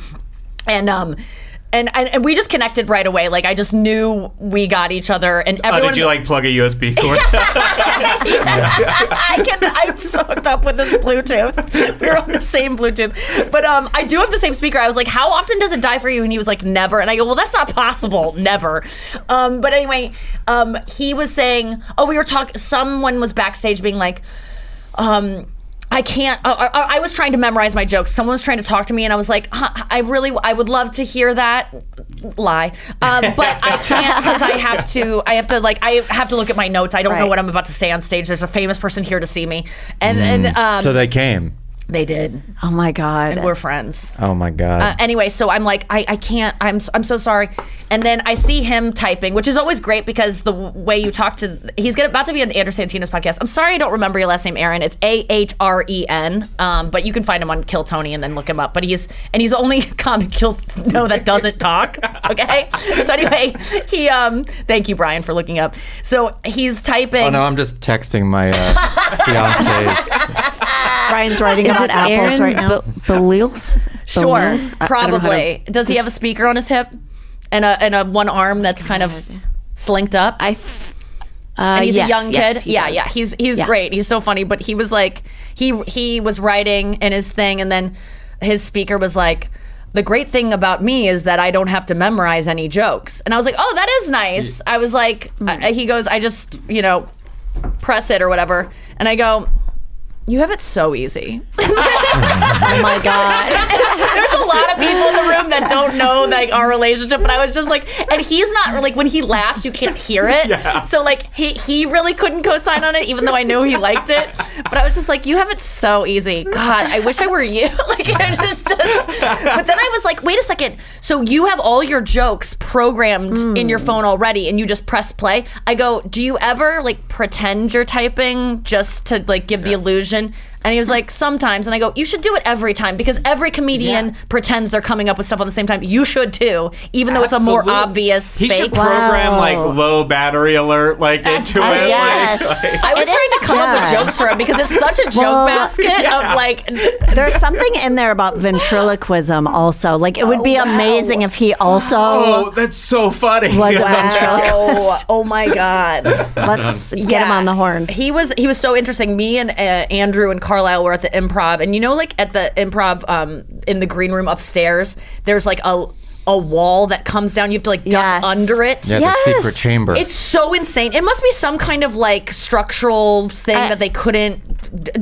and we just connected right away. Like I just knew we got each other, and everyone. Did you like plug a USB cord? I'm hooked up with this Bluetooth. We were on the same Bluetooth, but I do have the same speaker. I was like, "How often does it die for you?" And he was like, "Never." And I go, "Well, that's not possible, never." But anyway, he was saying, we were talking. Someone was backstage being like, I can't. I was trying to memorize my jokes. Someone was trying to talk to me, and I was like, I would love to hear that. Lie, but I can't, because I have to look at my notes. I don't know what I'm about to say on stage. There's a famous person here to see me, and so they came. They did. Oh my God. And we're friends. Oh my God. Anyway, so I'm like, I can't, I'm so sorry. And then I see him typing, which is always great because the way you talk to, he's about to be on Andrew Santino's podcast. I'm sorry I don't remember your last name, Ahren. It's Ahren. But you can find him on Kill Tony and then look him up. But he's the only comic you'll know that doesn't talk. Okay? So anyway, he, thank you, Brian, for looking up. So he's typing. Oh no, I'm just texting my fiance. Brian's writing about apples right now. Belisle? Sure, I don't know how probably. Does he have a speaker on his hip and a one arm that's kind of slinked up? And he's a young kid. Yeah. He's great. He's so funny. But he was like, he was writing in his thing, and then his speaker was like, the great thing about me is that I don't have to memorize any jokes. And I was like, oh, that is nice. I was like, he goes, I just, press it or whatever. And I go, you have it so easy. Oh my God. There's a lot of people in the room that don't know like our relationship, but I was just like, and he's not like, when he laughs, you can't hear it. Yeah. So like he really couldn't co-sign on it, even though I know he liked it. But I was just like, you have it so easy. God, I wish I were you. Like it just. But then I was like, wait a second. So you have all your jokes programmed in your phone already, and you just press play. I go, do you ever like pretend you're typing just to like give the illusion? And he was like, sometimes. And I go, you should do it every time, because every comedian pretends they're coming up with stuff on the same time. You should too, even though it's a more obvious He fake. should program like low battery alert into it. Yes. I was trying to come up with jokes for him because it's such a joke basket of like. There's something in there about ventriloquism also. Like it would be amazing if he also Oh, that's so funny. was a ventriloquist. Oh my God. Let's get him on the horn. He was so interesting. Me and Andrew and Carlisle were at the Improv, and like at the Improv in the green room upstairs, there's like a wall that comes down. You have to like duck under it. Yeah, Yes. the secret chamber. It's so insane. It must be some kind of like structural thing that they couldn't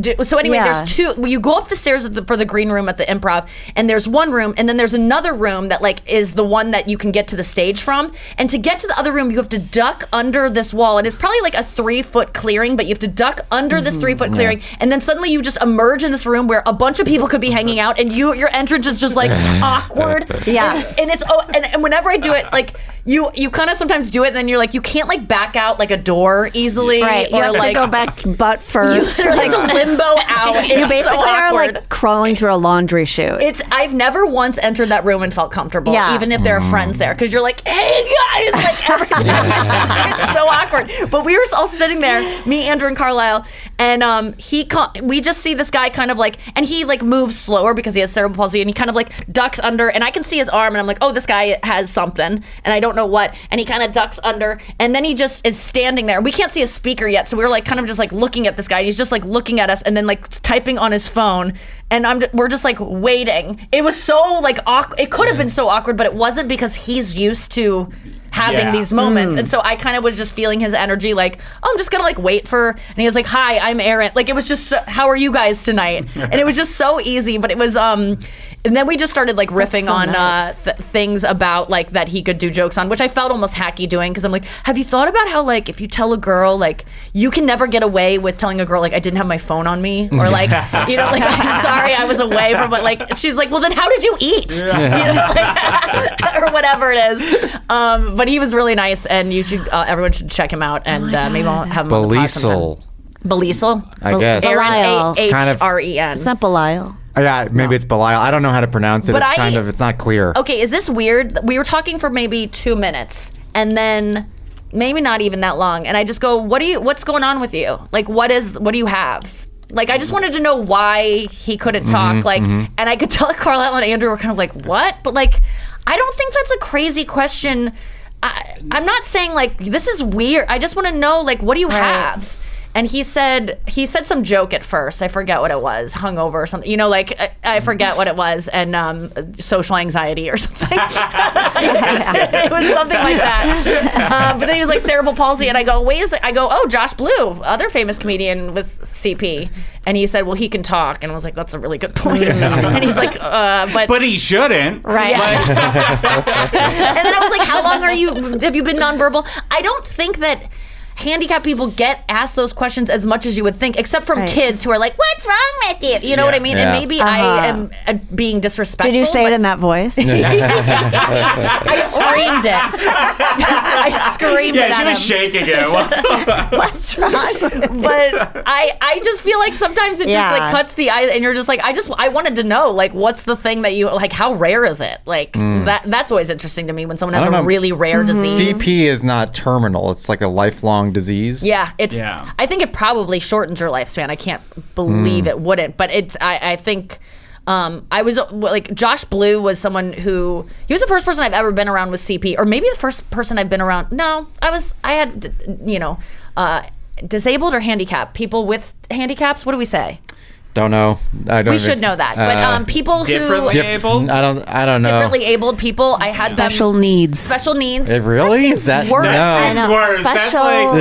do. So anyway, there's two. You go up the stairs for the green room at the Improv, and there's one room, and then there's another room that like is the one that you can get to the stage from. And to get to the other room, you have to duck under this wall, and it's probably like a 3-foot clearing, but you have to duck under this 3-foot clearing, and then suddenly you just emerge in this room where a bunch of people could be hanging out, and your entrance is just like awkward. Yeah. And it's and whenever I do it, like you kind of sometimes do it, and then you're like, you can't like back out like a door easily, Right. You or have like to go back butt first. you're like limbo out. It's You basically so are awkward. like crawling through a laundry chute. I've never once entered that room and felt comfortable, Yeah. even if there are friends there, because you're like, hey guys, like every time. It's so awkward. But we were all sitting there, me, Andrew, and Carlisle, and we just see this guy kind of like, and he like moves slower because he has cerebral palsy, and he kind of like ducks under, and I can see his arm, and I'm like, oh, this guy has something, and I don't know what, and he kind of ducks under, and then he just is standing there. We can't see his speaker yet, so we were like kind of just like looking at this guy. He's just like looking at us, and then like typing on his phone, and we're just like waiting. It was so like awkward. It could have been so awkward, but it wasn't, because he's used to having these moments. And so I kind of was just feeling his energy, like, oh, I'm just gonna like wait for, and he was like, hi, I'm Ahren. Like it was just how are you guys tonight? And it was just so easy. But it was and then we just started like riffing so on nice. things about like that he could do jokes on, which I felt almost hacky doing, because I'm like, have you thought about how like if you tell a girl like you can never get away with telling a girl like I didn't have my phone on me, or like like I'm sorry I was away from, but like she's like, well then how did you eat? Or whatever it is. But he was really nice, and you should everyone should check him out, and maybe I'll have him on the pod sometime. Belisle, I guess. Ahren, Kind of- Ahren. Isn't that Belisle? Yeah, maybe it's Belisle. I don't know how to pronounce it. But It's not clear. Okay, is this weird? We were talking for maybe 2 minutes, and then maybe not even that long, and I just go, what's going on with you? Like, what do you have? Like, I just wanted to know why he couldn't talk. And I could tell Carlisle and Andrew were kind of like, what? But like, I don't think that's a crazy question. I'm not saying like this is weird. I just want to know like, what do you have? And he said some joke at first. I forget what it was. Hungover or something. Like I forget what it was. And social anxiety or something. It was something like that. But then he was like cerebral palsy, and I go, oh, Josh Blue, other famous comedian with CP. And he said, well, he can talk. And I was like, that's a really good point. And he's like, but he shouldn't. Right. And then I was like, how long have you been nonverbal? I don't think that. handicapped people get asked those questions as much as you would think, except from Right. kids who are like, "What's wrong with you?" You know what I mean? Yeah. And maybe I am being disrespectful. Did you say it but in that voice? I screamed it. I screamed it Yeah, at she was him. shaking it. What's wrong? But I just feel like sometimes it just Yeah. like cuts the eye, and you're just like, I wanted to know, like, what's the thing that you like? How rare is it? Like that's always interesting to me when someone has I a don't know. really rare disease. CP is not terminal. It's like a lifelong disease. Yeah, it's. Yeah. I think it probably shortens your lifespan. I can't believe it wouldn't, but it's. I think. I was like Josh Blue was someone who he was the first person I've ever been around with CP, or maybe the first person I've been around. No, I had disabled or handicapped people with handicaps. What do we say? Don't know. I don't. We should know that. But people who Differently abled? I don't know. differently abled people, I had Special them needs. special needs. It really? That seems That- worse. no. I know. Worse. Special-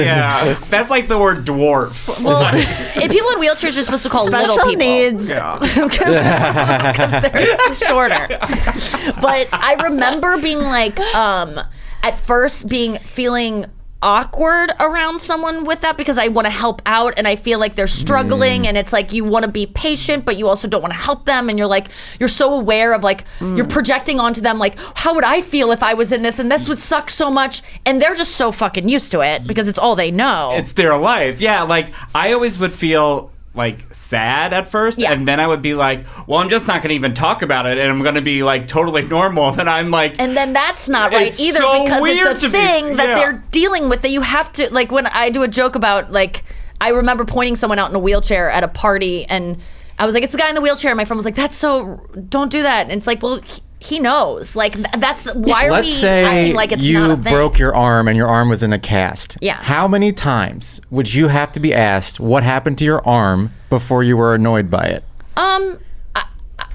That's like the word dwarf. Well, if people in wheelchairs, you're supposed to call little Special people. needs. Yeah. because they're shorter. But I remember being like, at first feeling awkward around someone with that because I want to help out and I feel like they're struggling and it's like you want to be patient but you also don't want to help them and you're so aware of like you're projecting onto them like how would I feel if I was in this and this would suck so much and they're just so fucking used to it because it's all they know. It's their life. Yeah, like I always would feel like sad at first Yeah. and then I would be like, well, I'm just not going to even talk about it and I'm going to be like totally normal and I'm like And then that's not right It's either so because weird it's a to be- thing that yeah. they're dealing with that you have to like when I do a joke about like I remember pointing someone out in a wheelchair at a party and I was like, it's the guy in the wheelchair. And my friend was like, that's so don't do that. And it's like, well, he knows. Like that's why are Let's we say acting like it's you not a thing? broke your arm and your arm was in a cast. Yeah. How many times would you have to be asked what happened to your arm before you were annoyed by it?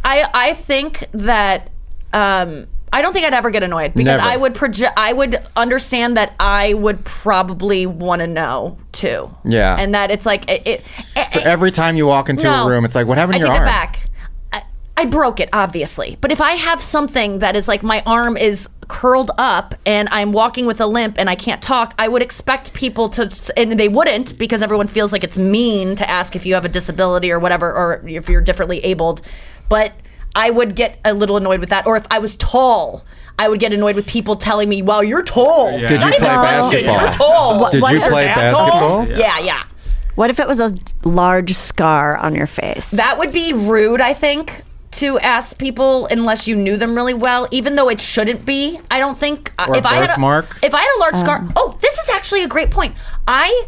I think that I don't think I'd ever get annoyed because Never. I would understand that I would probably want to know too. Yeah. And that it's like So every time you walk into No. a room, it's like, what happened to I your take arm? it back. I broke it, obviously. But if I have something that is like my arm is curled up and I'm walking with a limp and I can't talk, I would expect people to, and they wouldn't because everyone feels like it's mean to ask if you have a disability or whatever, or if you're differently abled. But I would get a little annoyed with that. Or if I was tall, I would get annoyed with people telling me, wow, you're tall. Yeah. Did you Not even play question, basketball? You're tall. Did you play that tall? basketball? Yeah. What if it was a large scar on your face? That would be rude, I think, to ask people unless you knew them really well, even though it shouldn't be. I don't think Or a birthmark? If I had a large scar, this is actually a great point. I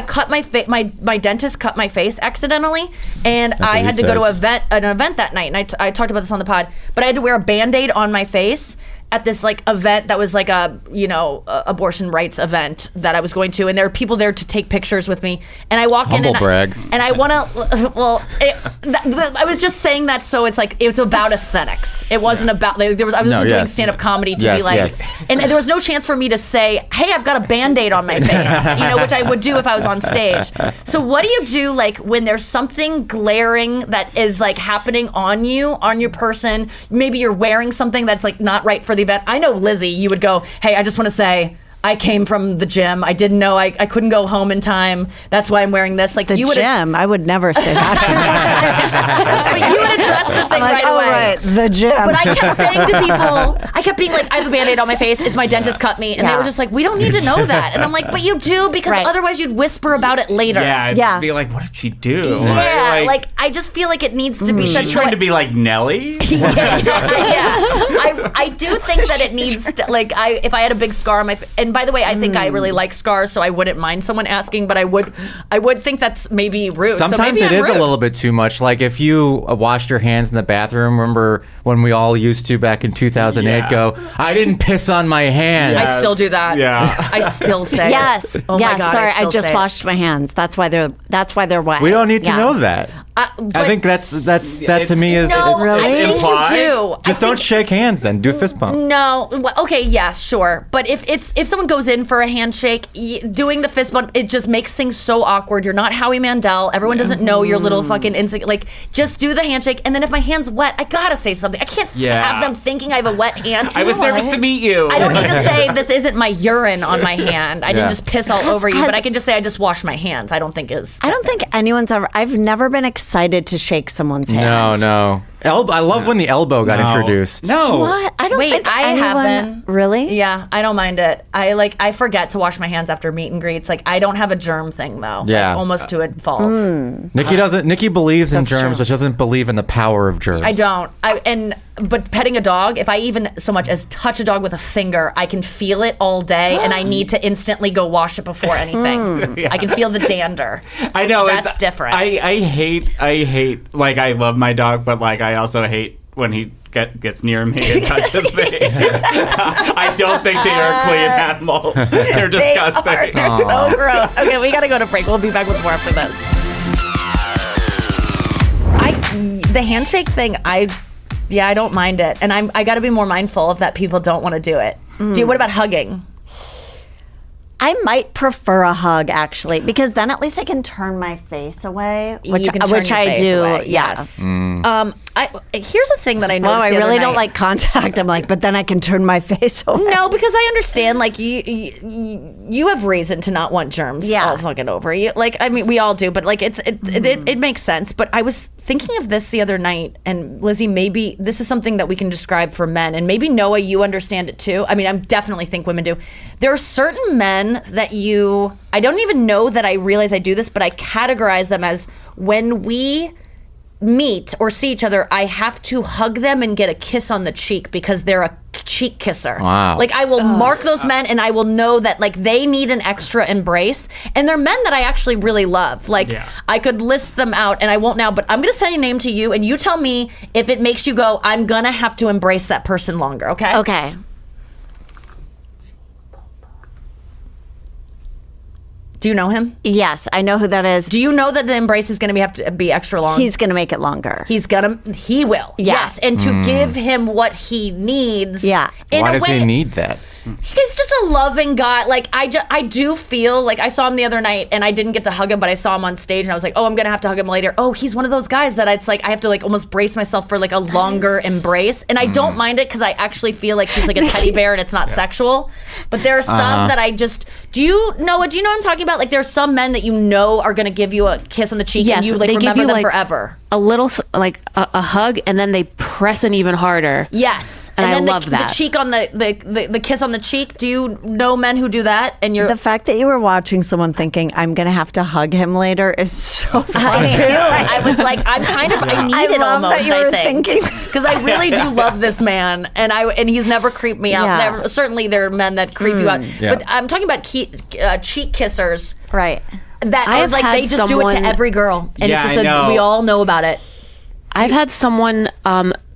cut my dentist cut my face accidentally, and I what he had to go to says. an event that night, and I talked about this on the pod, but I had to wear a Band-Aid on my face at this like event that was like a abortion rights event that I was going to, and there were people there to take pictures with me, and I walk in Humble brag. and I want to I was just saying that so it's like it's about aesthetics. It wasn't about I wasn't doing yes. stand-up comedy to Yes, be like yes. and there was no chance for me to say, hey, I've got a Band-Aid on my face, which I would do if I was on stage. So what do you do like when there's something glaring that is like happening on your person? Maybe you're wearing something that's like not right for the event. I know, Lizzy, you would go, hey, I just want to say I came from the gym. I didn't know I couldn't go home in time. That's why I'm wearing this. Like the you would gym. I would never say that. but you would address the thing I'm like, right oh, away. right, the gym. But I kept saying to people, I kept being like, I have a Band-Aid on my face. It's my dentist cut me. And they Yeah. were just like, we don't need to know that. And I'm like, but you do because Right. otherwise you'd whisper about it later. yeah, I'd Yeah. be like, what did she do? Yeah, Right? like I just feel like it needs to be such. she's trying to be like Nelly. yeah. I do think that it needs to, like if I had a big scar on my and by the way I think I really like scars so I wouldn't mind someone asking but I would think that's maybe rude. So Sometimes maybe it I'm is a rude. little bit too much. Like if you washed your hands in the bathroom, remember when we all used to back in 2008 Yeah. go, I didn't piss on my hands. I still do that. Yeah. I still say yes. it. Oh yes. my God, Sorry, I still just say it. washed my hands. That's why they're wet. We don't need to Yeah. know that. I think that to me is No, Really? I think implied? you do. just don't shake hands. Then do a fist bump. No, okay, yeah, sure. But if someone goes in for a handshake, doing the fist bump, it just makes things so awkward. You're not Howie Mandel. Everyone doesn't know your little fucking instinct. Like, just do the handshake, and then if my hand's wet, I gotta say something. I can't have them thinking I have a wet hand. I was nervous to meet you. I don't need to say this isn't my urine on my hand. I didn't just piss all over you, but I can just say I just washed my hands. I don't think anyone's ever. I've never been excited to shake someone's hand. No. I love when the elbow got introduced. No. What? I don't Wait, think I anyone, haven't. Really? Yeah, I don't mind it. I forget to wash my hands after meet and greets. Like, I don't have a germ thing though. Yeah. Like, almost to a fault. Nikki doesn't. Nikki believes in That's germs, true. but she doesn't believe in the power of germs. I don't. But petting a dog, if I even so much as touch a dog with a finger, I can feel it all day, and I need to instantly go wash it before anything. I can feel the dander. I know That's different. I hate. Like, I love my dog, but like I also hate when he gets near me and touches me. I don't think they are clean animals. They're disgusting. They're so gross. Okay, we gotta go to break. We'll be back with more after this. The handshake thing, I don't mind it, and I got to be more mindful of that. People don't want to do it. What about hugging? I might prefer a hug actually, because then at least I can turn my face away, which You can turn your I face do. away, Yes. Here's a thing that I noticed. Well, I the other really don't night. like contact. I'm like, but then I can turn my face away. No, because I understand. Like you have reason to not want germs all fucking over you. Like, I mean, we all do, but like it makes sense. But I was thinking of this the other night, and Lizzy, maybe this is something that we can describe for men, and maybe Noah, you understand it too. I mean, I definitely think women do. There are certain men that I don't even know that I realize I do this, but I categorize them as when we meet or see each other, I have to hug them and get a kiss on the cheek because they're a cheek kisser. Wow. Like, I will mark those men, and I will know that like they need an extra embrace, and they're men that I actually really love. Like, I could list them out, and I won't now, but I'm gonna say a name to you, and you tell me if it makes you go, I'm gonna have to embrace that person longer. Okay? Okay. Do you know him? Yes, I know who that is. Do you know that the embrace is going to have to be extra long? He's going to make it longer. He will. Yeah. Yes. And to give him what he needs. Yeah. In Why a does way, he need that? He's just a loving guy. Like, I do feel like I saw him the other night, and I didn't get to hug him, but I saw him on stage, and I was like, oh, I'm going to have to hug him later. Oh, he's one of those guys that it's like I have to like almost brace myself for like a longer embrace. And I don't mind it because I actually feel like he's like a teddy bear and it's not sexual. But there are some that I just, do you know what I'm talking about? Like, there's some men that you know are going to give you a kiss on the cheek, and you like they give remember you, them like, forever. A little, like a hug, and then they press it even harder. Yes. And I then love that. The cheek on the kiss on the cheek. Do you know men who do that? And you're The fact that you were watching someone thinking, I'm going to have to hug him later is so funny. I was like, I need it love almost, that you were I think. thinking. Because I really do love this man, and he's never creeped me out. Yeah. Certainly there are men that creep you out. Yeah. But I'm talking about cheek kissers Right. that I are have like, had they just do it to someone- every girl. And Yeah, it's just I know. we all know about it. I've had someone,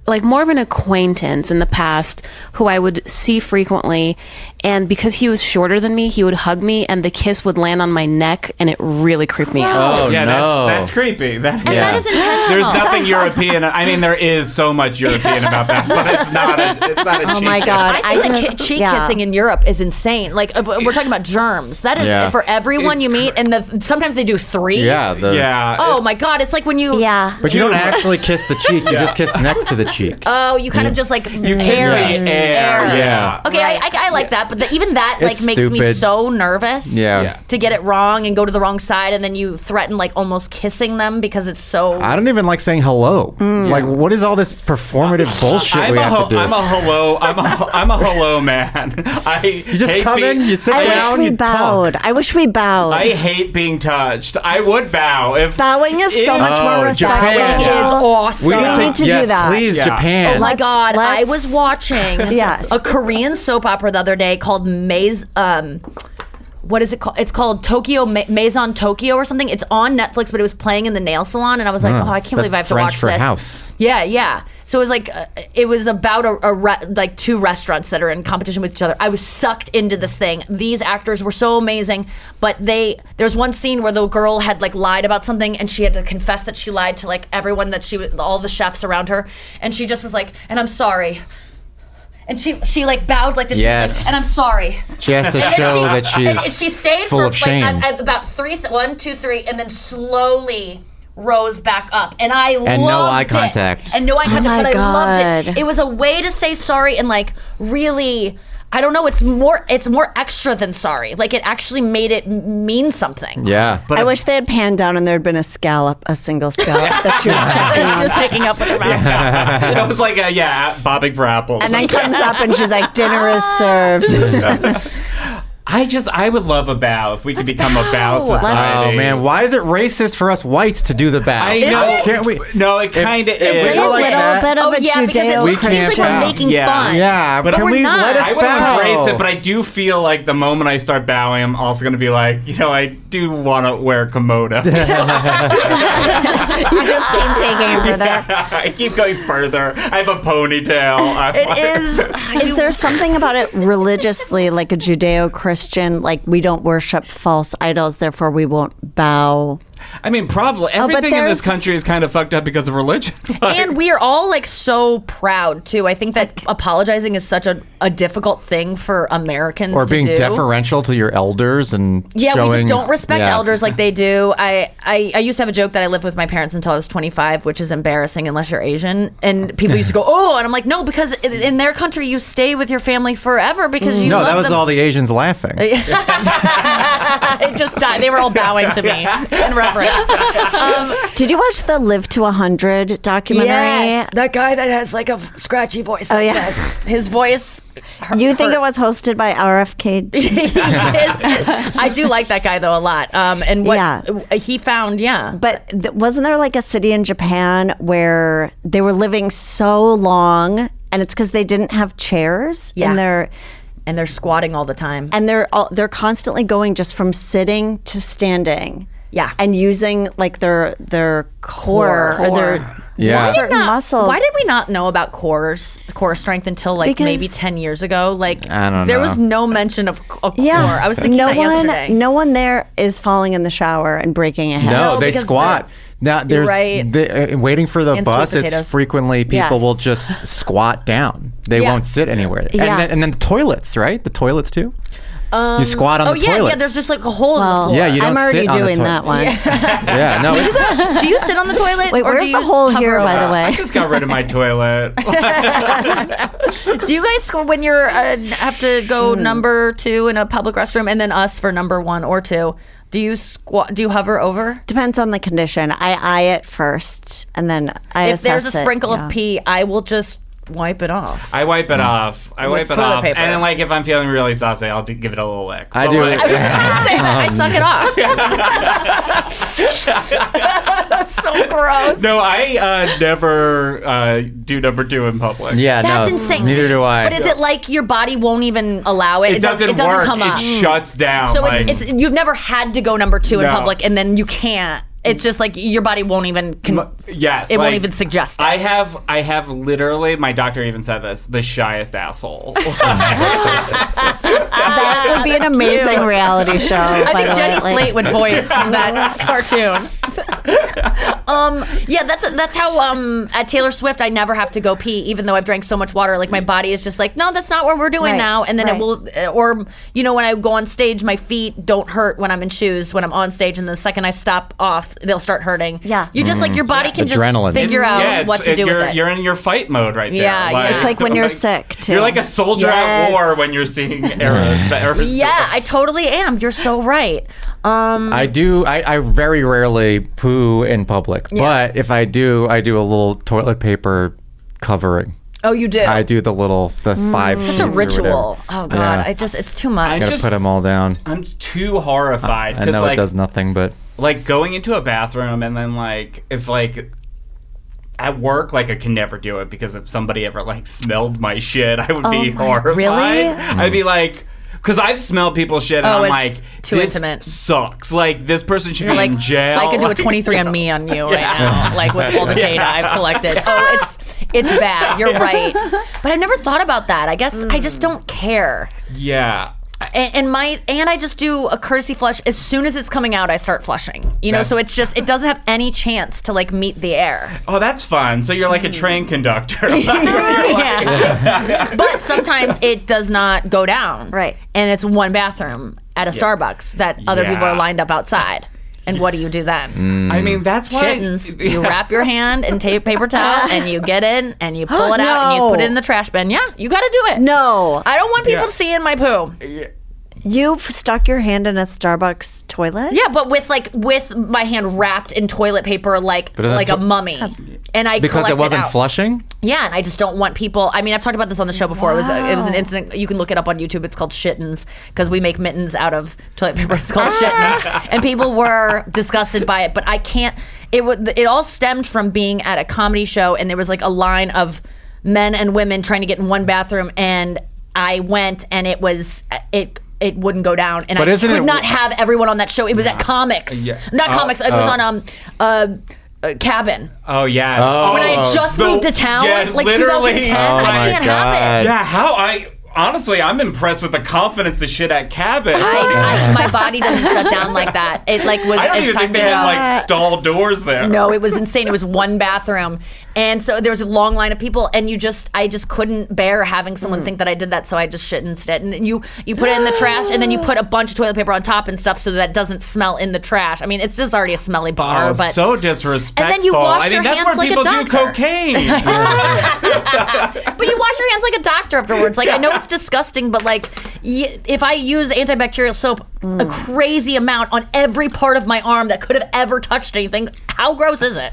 like more of an acquaintance in the past who I would see frequently, and because he was shorter than me, he would hug me, and the kiss would land on my neck, and it really creeped me out. Oh Yeah, no. that's creepy. And that is intentional. There's nothing European. I mean, there is so much European about that, but it's not a Oh cheek my kiss. God. I think just- cheek yeah. kissing in Europe is insane. Like, if we're talking about germs. That is for everyone It's you meet, and sometimes they do 3. Yeah. Yeah. Oh my God! It's like when you. Yeah. But you don't actually kiss the cheek. You just kiss next to the cheek. Oh, you kind of just like You kiss air. the air. Yeah. Okay, I like that, but even that It's like makes me stupid. so nervous. Yeah. To get it wrong and go to the wrong side, and then you threaten like almost kissing them because it's so. I don't even like saying hello. Like, what is all this performative bullshit we have to do? I'm a hello man. You just come in, you sit I down, wish you we bowed. talk. I wish we bowed. I hate being touched. I would bow if Bowing is so much more respectful. Japan. It is awesome. We need to, do yes, that. please, Yeah. Japan. Oh my God! I let's- was watching Yes. a Korean soap opera the other day called what is it called? It's called Tokyo Maison Tokyo or something. It's on Netflix, but it was playing in the nail salon, and I was like, oh, I can't believe I have to French watch for this. house. Yeah. So it was like it was about like two restaurants that are in competition with each other. I was sucked into this thing. These actors were so amazing, but there was one scene where the girl had like lied about something, and she had to confess that she lied to like everyone all the chefs around her, and she just was like, and I'm sorry. And she like bowed like this. Yes. She was like, and I'm sorry. She has to show that she's she stayed full for of shame. like about 1, 2, 3, and then slowly rose back up. And I loved it. no eye contact. And no eye contact, my but I loved God. it. It was a way to say sorry and like really, I don't know, it's more extra than sorry. Like it actually made it mean something. Yeah. I wish they had panned down and there had been a single scallop that she was checking She was on. picking up with her mouth. It was like, bobbing for apples. And then comes up and she's like, dinner is served. I would love a bow if we could become a bow bow. society. Oh man, why is it racist for us whites to do the bow? I know. it? Can't we? No, it kind of It's is. a go like little that- bit of Oh a yeah, because it Judeo seems like can't we're bow. making Yeah. fun. Yeah, But can we're we not. let us I would bow? embrace it, but I do feel like the moment I start bowing, I'm also going to be like, I do want to wear a kimono. You just keep taking it further. I keep going further. I have a ponytail. It is. Is there something about it religiously, like a Judeo-Christian, like we don't worship false idols, therefore we won't bow? I mean, probably but everything in this there's- country is kind of fucked up because of religion. And we are all like so proud too. I think that apologizing is such a difficult thing for Americans Or to being do. deferential to your elders and Yeah, showing, we just don't respect yeah. elders like they do. I used to have a joke that I lived with my parents until I was 25, which is embarrassing unless you're Asian. And people used to go, oh, and I'm like, no, because in their country you stay with your family forever because you No, love that was them. all the Asians laughing. It just died. They were all bowing to me in reverence. Did you watch the Live to 100 documentary? Yes, that guy that has like a scratchy voice. Oh, yeah. Yes, his voice. You think it was hosted by RFK? I do like that guy though a lot. And what Yeah. he found, But wasn't there like a city in Japan where they were living so long, and it's because they didn't have chairs Yeah. in their, and they're squatting all the time. and they're constantly going just from sitting to standing. Yeah. and using like their core or their Yeah. certain muscles. Why did we not know about core strength until like Because- maybe 10 years ago? Like I don't there know. was no mention of a core. Yeah, I was thinking that yesterday. No one there is falling in the shower and breaking a head. No, No, they because squat. Now there's right. waiting for the And bus. sweet It's potatoes. frequently people Yes. will just squat down. They Yeah. won't sit anywhere. Yeah. And then the toilets, right? The toilets too. You squat on Oh the yeah, toilets. yeah. There's just like a hole in the floor. Yeah, you don't I'm already sit on the doing toilet. that one. Yeah, no, it's, Do you sit on the toilet? Wait, or where's do the you hole hover here, by over? the way? I just got rid of my toilet. Do you guys when you're have to go number 2 in a public restroom, and then us for number 1 or 2? Do you squat? Do you hover over? Depends on the condition. I eye it first, and then I If there's a assess it, sprinkle yeah. of pee, I will just wipe it off. I wipe it off. I With wipe it toilet off. paper. And then, like, if I'm feeling really saucy, I'll give it a little lick. I But, do like- it. I was just gonna say that. I suck it off. That's so gross. No, I never do number 2 in public. yeah, That's no, insane. neither do I. But is it like your body won't even allow it? It doesn't work. come up. It shuts down. So like, it's you've never had to go number 2 in No. public, and then you can't. It's just like your body won't even. yes, it won't like, even suggest it. I have literally. My doctor even said this: the shyest asshole. That would be an amazing reality show. I by think the Jenny way. Slate would voice that cartoon. Yeah, that's how at Taylor Swift I never have to go pee, even though I've drank so much water. Like my body is just like, no, that's not what we're doing Right, now. And then right. it will, or when I go on stage, my feet don't hurt when I'm in shoes when I'm on stage, and the second I stop off, they'll start hurting. Yeah. you just like your body can Adrenaline. just figure out Yeah, what to do you're, with it. You're in your fight mode right there. Yeah, yeah. It's like when you're sick, too. You're like a soldier at Yes. war when you're seeing arrows. Yeah, I totally am. You're so right. I do. I very rarely poo in public, but if I do a little toilet paper covering. Oh, you do. I do the 5 Such sheets a or ritual. whatever. Oh God, Yeah. it's too much. Gotta just- put them all down. I'm too horrified I because know like it does nothing, but like going into a bathroom and then like if like at work like I can never do it because if somebody ever like smelled my shit I would be horrified. really? I'd be like Because I've smelled people's shit and Oh, I'm it's like, too this intimate. sucks. Like, this person should You're be like, in jail. I could do a 23andMe on you right now, like with all the data I've collected. Oh, it's bad. You're right. But I've never thought about that. I guess I just don't care. Yeah. And I just do a courtesy flush as soon as it's coming out. I start flushing, so it's just it doesn't have any chance to like meet the air. Oh, that's fun. So you're like a train conductor. Yeah. But sometimes it does not go down. Right. And it's one bathroom at a Starbucks that other people are lined up outside. And what do you do then? I mean, that's why. Shittens. You wrap your hand in paper towel and you get in and you pull it out and you No. put it in the trash bin. Yeah, you got to do it. No. I don't want people seeing my poo. You've stuck your hand in a Starbucks toilet? Yeah, but with my hand wrapped in toilet paper like doesn't a mummy. And I Because collect it wasn't out. flushing? Yeah, and I just don't want people. I mean, I've talked about this on the show before. It was an incident. You can look it up on YouTube. It's called Shittens because we make mittens out of toilet paper. It's called Shittens, and people were disgusted by it. But I can't. It all stemmed from being at a comedy show, and there was like a line of men and women trying to get in one bathroom, and I went, and it wouldn't go down, and But I isn't could it- not have everyone on that show. It was at Comics, Yeah. not Comics. It was on Cabin. Oh, yes. When I had just moved to town, like literally. 2010, Oh I my can't God. have it. Yeah, honestly, I'm impressed with the confidence of shit at Cabin. My body doesn't shut down like that. It like was. I don't it's even time think they to go. had like stall doors there. No, it was insane. It was one bathroom, and so there was a long line of people, and I just couldn't bear having someone think that I did that, so I just shit instead. And you put it in the trash, and then you put a bunch of toilet paper on top and stuff, so that it doesn't smell in the trash. I mean, it's just already a smelly bar, Oh, but so disrespectful. And then you wash I your mean, that's hands where like a people do doctor. cocaine. But you wash your hands like a doctor afterwards. Like, I know it's disgusting, but like, if I use antibacterial soap a crazy amount on every part of my arm that could have ever touched anything, how gross is it?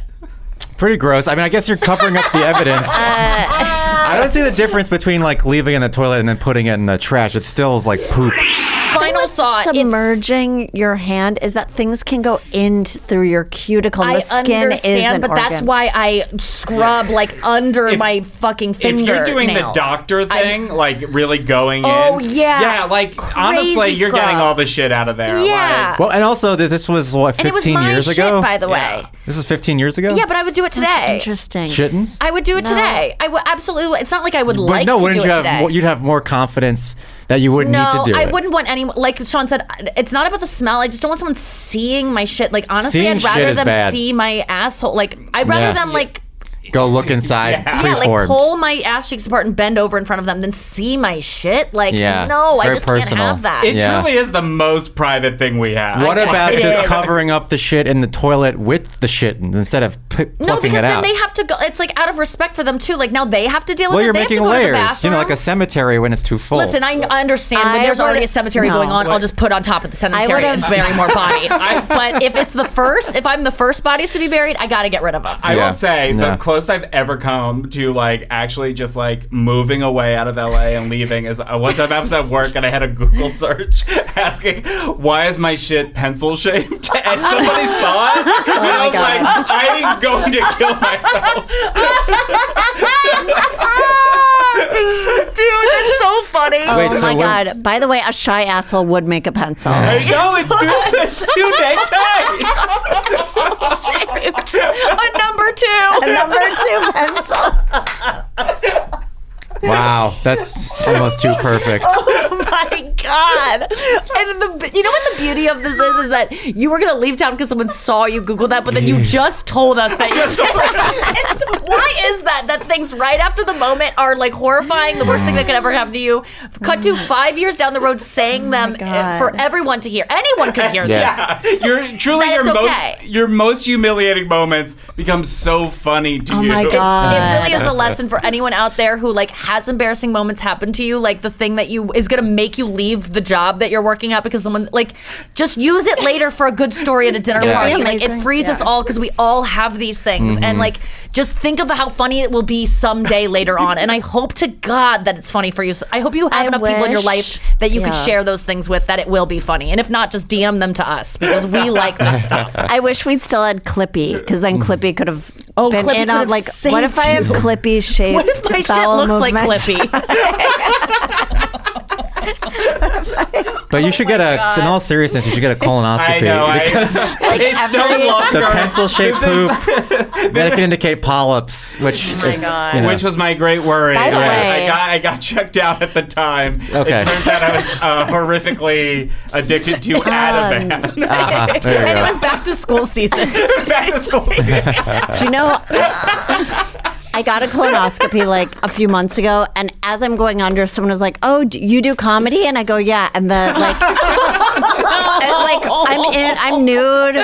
Pretty gross. I mean, I guess you're covering up the evidence. I don't see the difference between like leaving it in the toilet and then putting it in the trash. It still is like poop. Final thought. Submerging your hand is that things can go in through your cuticle. And I the skin understand, is an but that's organ. why I scrub like under my fucking finger. If you're doing the nails. doctor thing, like really going in. Oh, yeah. Yeah, like honestly, Crazy you're getting scrub. all the shit out of there. Yeah. Like, Well, and also this was what, And it was 15 my years shit, ago? by the way. Yeah. This is 15 years ago? Yeah, but I would do it today. That's interesting. Shittens? I would do it today. I would absolutely. It's not like I would But like no, to wouldn't do you it have today. you'd have more confidence that you wouldn't need to do I it. wouldn't want anyone. Like Sean said, it's not about the smell. I just don't want someone seeing my shit. Like honestly, Seeing I'd shit rather is them bad. see my asshole. Like I'd rather Yeah. them like. Go look inside Yeah, like preformed. pull my ass cheeks apart and bend over in front of them, then see my shit. Like, Yeah, no, it's I very just personal. can't have that. it Yeah. truly is the most private thing we have. What about It just is. covering up the shit in the toilet with the shit instead of No, plucking because it then out? they have to go. It's like out of respect for them too. Like now they have to deal with Well, it. you're They making have to go to the layers. You know, like a bathroom. cemetery when it's too full. Listen, I understand when I there's already a would- cemetery no. going on, I'll just put on top of the cemetery and would've- bury more bodies. But if it's if I'm the first bodies to be buried, I got to get rid of them. I Yeah. will say Yeah. the closest I've ever come to like actually just like moving away out of LA and leaving is one time I was at work and I had a Google search asking why is my shit pencil shaped, and somebody saw it and I was like, I'm going to kill myself. Dude, that's so funny. Wait, Oh so my when- God. By the way, a shy asshole would make a pencil. No, it's too dang tight. A number two. A number 2 pencil. Wow, that's almost too perfect. Oh my God. And you know what the beauty of this is that you were going to leave town because someone saw you Google that, but then you just told us that you why is that things right after the moment are like horrifying, the worst thing that could ever happen to you? Cut to 5 years down the road saying them God. for everyone to hear. Anyone could hear Yeah. this. You're truly That it's your most humiliating moments become so funny to you. my God. It really is a lesson for anyone out there who like has embarrassing moments happen to you, like the thing that is gonna make you leave the job that you're working at because someone like just use it later for a good story at a dinner Yeah. party. That'd be Like it amazing. frees us all because we all have these things, and like just think of how funny it will be someday later on. And I hope to God that it's funny for you. So I hope you have I enough people in your wish- life that you could yeah. share those things with, that it will be funny. And if not, just DM them to us because we like this stuff. I wish we'd still had Clippy, because then Clippy could have been Clippy in could on have like, saved what if I have you. Clippy shaped What if my shit bowel looks like movements? Clippy? But you should get in all seriousness, you should get a colonoscopy. I know. Because It's no longer. the pencil-shaped poop, that can indicate polyps, which is, God. you know. Which was my great worry. By the way- I got checked out at the time. Okay. It turns out I was horrifically addicted to Ativan. There you And it go. was back to school season. Back to school. Do you know? I got a colonoscopy like a few months ago, and as I'm going under, someone was like, "Oh, you do comedy?" And I go, "Yeah." And the like, it's like I'm nude,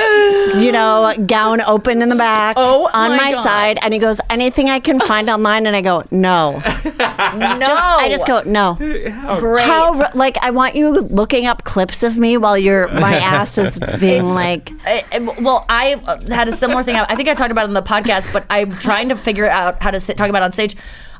you know, gown open in the back, Oh, on my my God. side, and he goes, "Anything I can find online?" And I go, "No." No. I just go, "No." Great. Like I want you looking up clips of me while my ass is being like. Well, I had a similar thing. I think I talked about it on the podcast, but I'm trying to figure out how to talk about it on stage.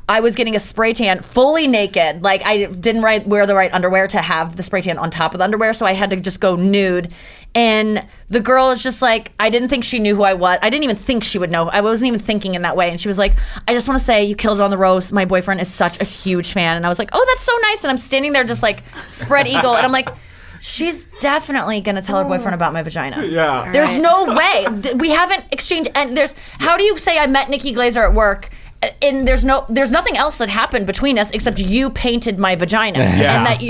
I was getting a spray tan fully naked. Like I didn't wear the right underwear to have the spray tan on top of the underwear, so I had to just go nude. And the girl is just like, I didn't think she knew who I was. I didn't even think she would know. I wasn't even thinking in that way. And she was like, I just want to say you killed it on the roast. My boyfriend is such a huge fan. And I was like, oh, that's so nice. And I'm standing there just like spread eagle. And I'm like, she's definitely going to tell her boyfriend about my vagina. Yeah. There's no way. We haven't exchanged. And how do you say I met Nikki Glaser at work? And there's nothing else that happened between us except you painted my vagina. Yeah. And that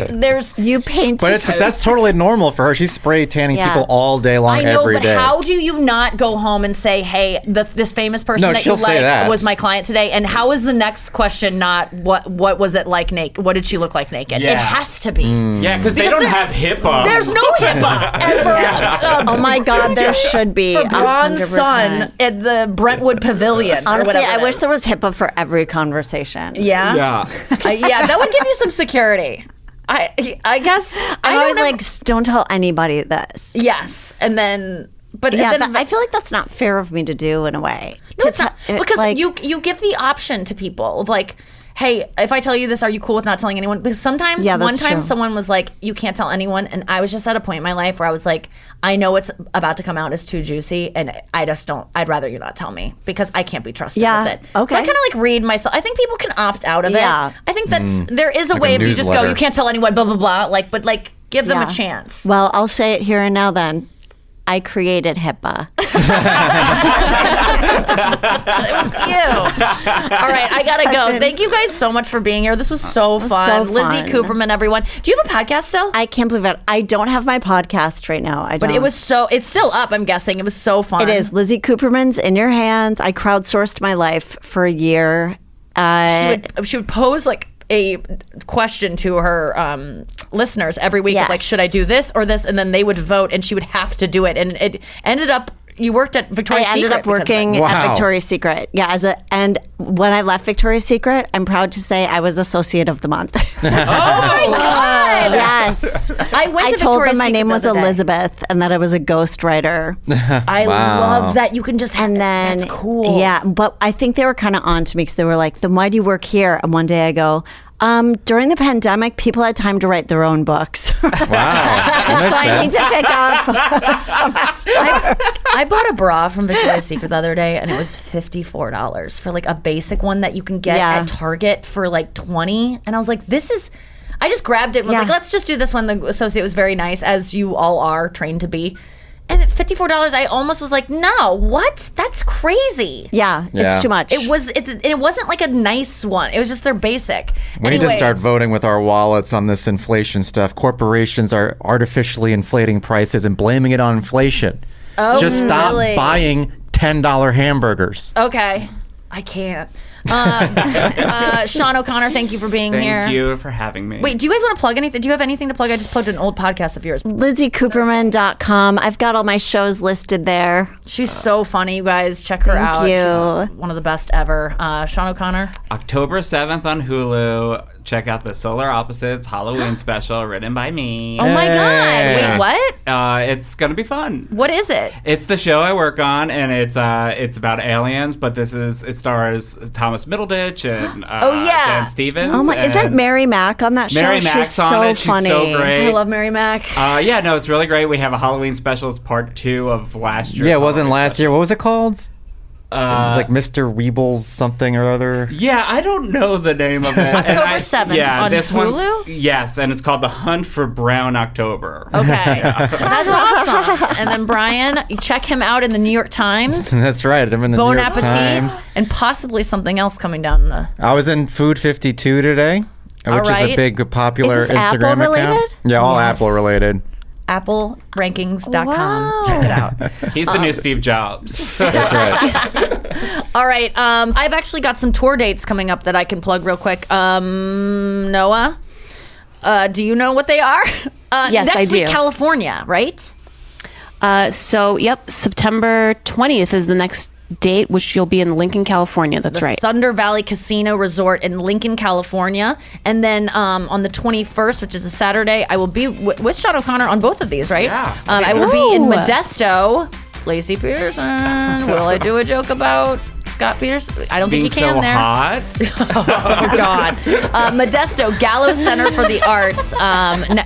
You painted. But that's totally normal for her. She's spray tanning Yeah. people all day long, I know, every but day. how do you not go home and say, "Hey, this famous person No, that you she'll say like that. was my client today"? And how is the next question not what was it like naked? What did she look like naked? Yeah. It has to be. Yeah, because they don't have HIPAA. There's no HIPAA. And for, Oh my God, there should be. for Braun's 100%. son at the Brentwood Pavilion. or Honestly, whatever I it wish is. there was HIPAA for every conversation. Yeah. Yeah. Yeah, that would give you some security. I guess. I'm don't always know- like, don't tell anybody this. Yes, and then. But Yeah, then, I feel like that's not fair of me to do in a way. No, it's not, because like, you give the option to people of like, hey, if I tell you this, are you cool with not telling anyone? Because sometimes, Yeah, one that's time true. someone was like, you can't tell anyone. And I was just at a point in my life where I was like, I know it's about to come out as too juicy. And I just don't, I'd rather you not tell me because I can't be trusted Yeah, with it. okay. So I kind of like read myself. I think people can opt out of Yeah. it. I think that's, there is a Like way a if you just go, newsletter. you can't tell anyone, blah, blah, blah. Like, but like, give them Yeah. a chance. Well, I'll say it here and now then. I created HIPAA. It was you. All right, I gotta go. Listen. Thank you guys so much for being here. This was so fun. so Lizzy fun. Cooperman, everyone. Do you have a podcast still? I can't believe it. I don't have my podcast right now. But it was it's still up, I'm guessing. It was so fun. It is. Lizzy Cooperman's in your hands. I crowdsourced my life for a year. She would pose like a question to her listeners every week of like, Yes. should I do this or this? And then they would vote and she would have to do it. And it ended up, you worked at Victoria's I Secret. ended up because of it. working at Wow. Victoria's Secret. Yeah, and when I left Victoria's Secret, I'm proud to say I was Associate of the Month. Oh my God. Yes. I went I to told Victoria's them my Secret name the was other day. Elizabeth and that I was a ghostwriter. I Wow. love that you can just And then, that's cool. Yeah, but I think they were kind of on to me because they were like, then why do you work here? And one day I go, during the pandemic, people had time to write their own books. Wow. That So I need makes sense. to pick up some extra. I bought a bra from Victoria's Secret the other day, and it was $54 for like a basic one that you can get Yeah. at Target for like $20. And I was like, this is. I just grabbed it and was Yeah. like, let's just do this one. The associate was very nice, as you all are trained to be. And at $54, I almost was like, no, what? That's crazy. Yeah, Yeah. it's too much. It wasn't like a nice one. It was just their basic. We need to start voting with our wallets on this inflation stuff. Corporations are artificially inflating prices and blaming it on inflation. Oh, Just stop really? buying $10 hamburgers. Okay. I can't. Sean O'Connor, thank you for being here. Thank you for having me. Wait, do you guys want to plug anything? Do you have anything to plug? I just plugged an old podcast of yours. LizzyCooperman.com. I've got all my shows listed there. She's so funny, you guys. Check her out. you. She's one of the best ever. Sean O'Connor. October 7th on Hulu. Check out the Solar Opposites Halloween special written by me. Oh my God. Wait, what? It's going to be fun. What is it? It's the show I work on, and it's about aliens, but it stars Thomas Middleditch and Oh, yeah. Dan Stevens. Oh my! Isn't and Mary Mack on that show? Mary She's Mack's on so it. She's funny. so great. I love Mary Mack. Yeah, no, it's really great. We have a Halloween special. It's part 2 of last year. Yeah, it wasn't last year. What was it called? It was like Mr. Weebles something or other. Yeah, I don't know the name of it. October 7th on this Hulu? one's, yes, and it's called The Hunt for Brown October. Okay. That's awesome. And then Brian, you check him out in the New York Times. That's right. I'm in the Bon New York appetit. Times. And possibly something else coming down the... I was in Food 52 today, which is right. a big popular Is this Instagram Apple account. related? Yeah, all Yes. Apple related. AppleRankings.com. Wow. Check it out. He's the new Steve Jobs. That's right. All right. I've actually got some tour dates coming up that I can plug real quick. Noah, do you know what they are? Yes, next I do. week, California, right? September 20th is the next date, which you'll be in Lincoln, California. That's right. Thunder Valley Casino Resort in Lincoln, California. And then on the 21st, which is a Saturday, I will be with Sean O'Connor on both of these, right? Yeah. I will be in Ooh. Modesto. Lacey Peterson. Will I do a joke about Scott Peterson? I don't Being think you can so there. hot. Oh, God. Modesto, Gallo Center for the Arts.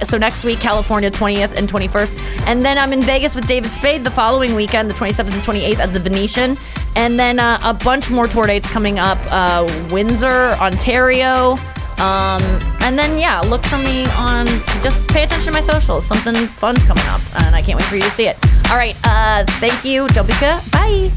So next week, California, 20th and 21st. And then I'm in Vegas with David Spade the following weekend, the 27th and 28th at the Venetian. And then a bunch more tour dates coming up. Windsor, Ontario. And then, yeah, look for me on, just pay attention to my socials. Something fun's coming up, and I can't wait for you to see it. All right, thank you, Dobika. Bye.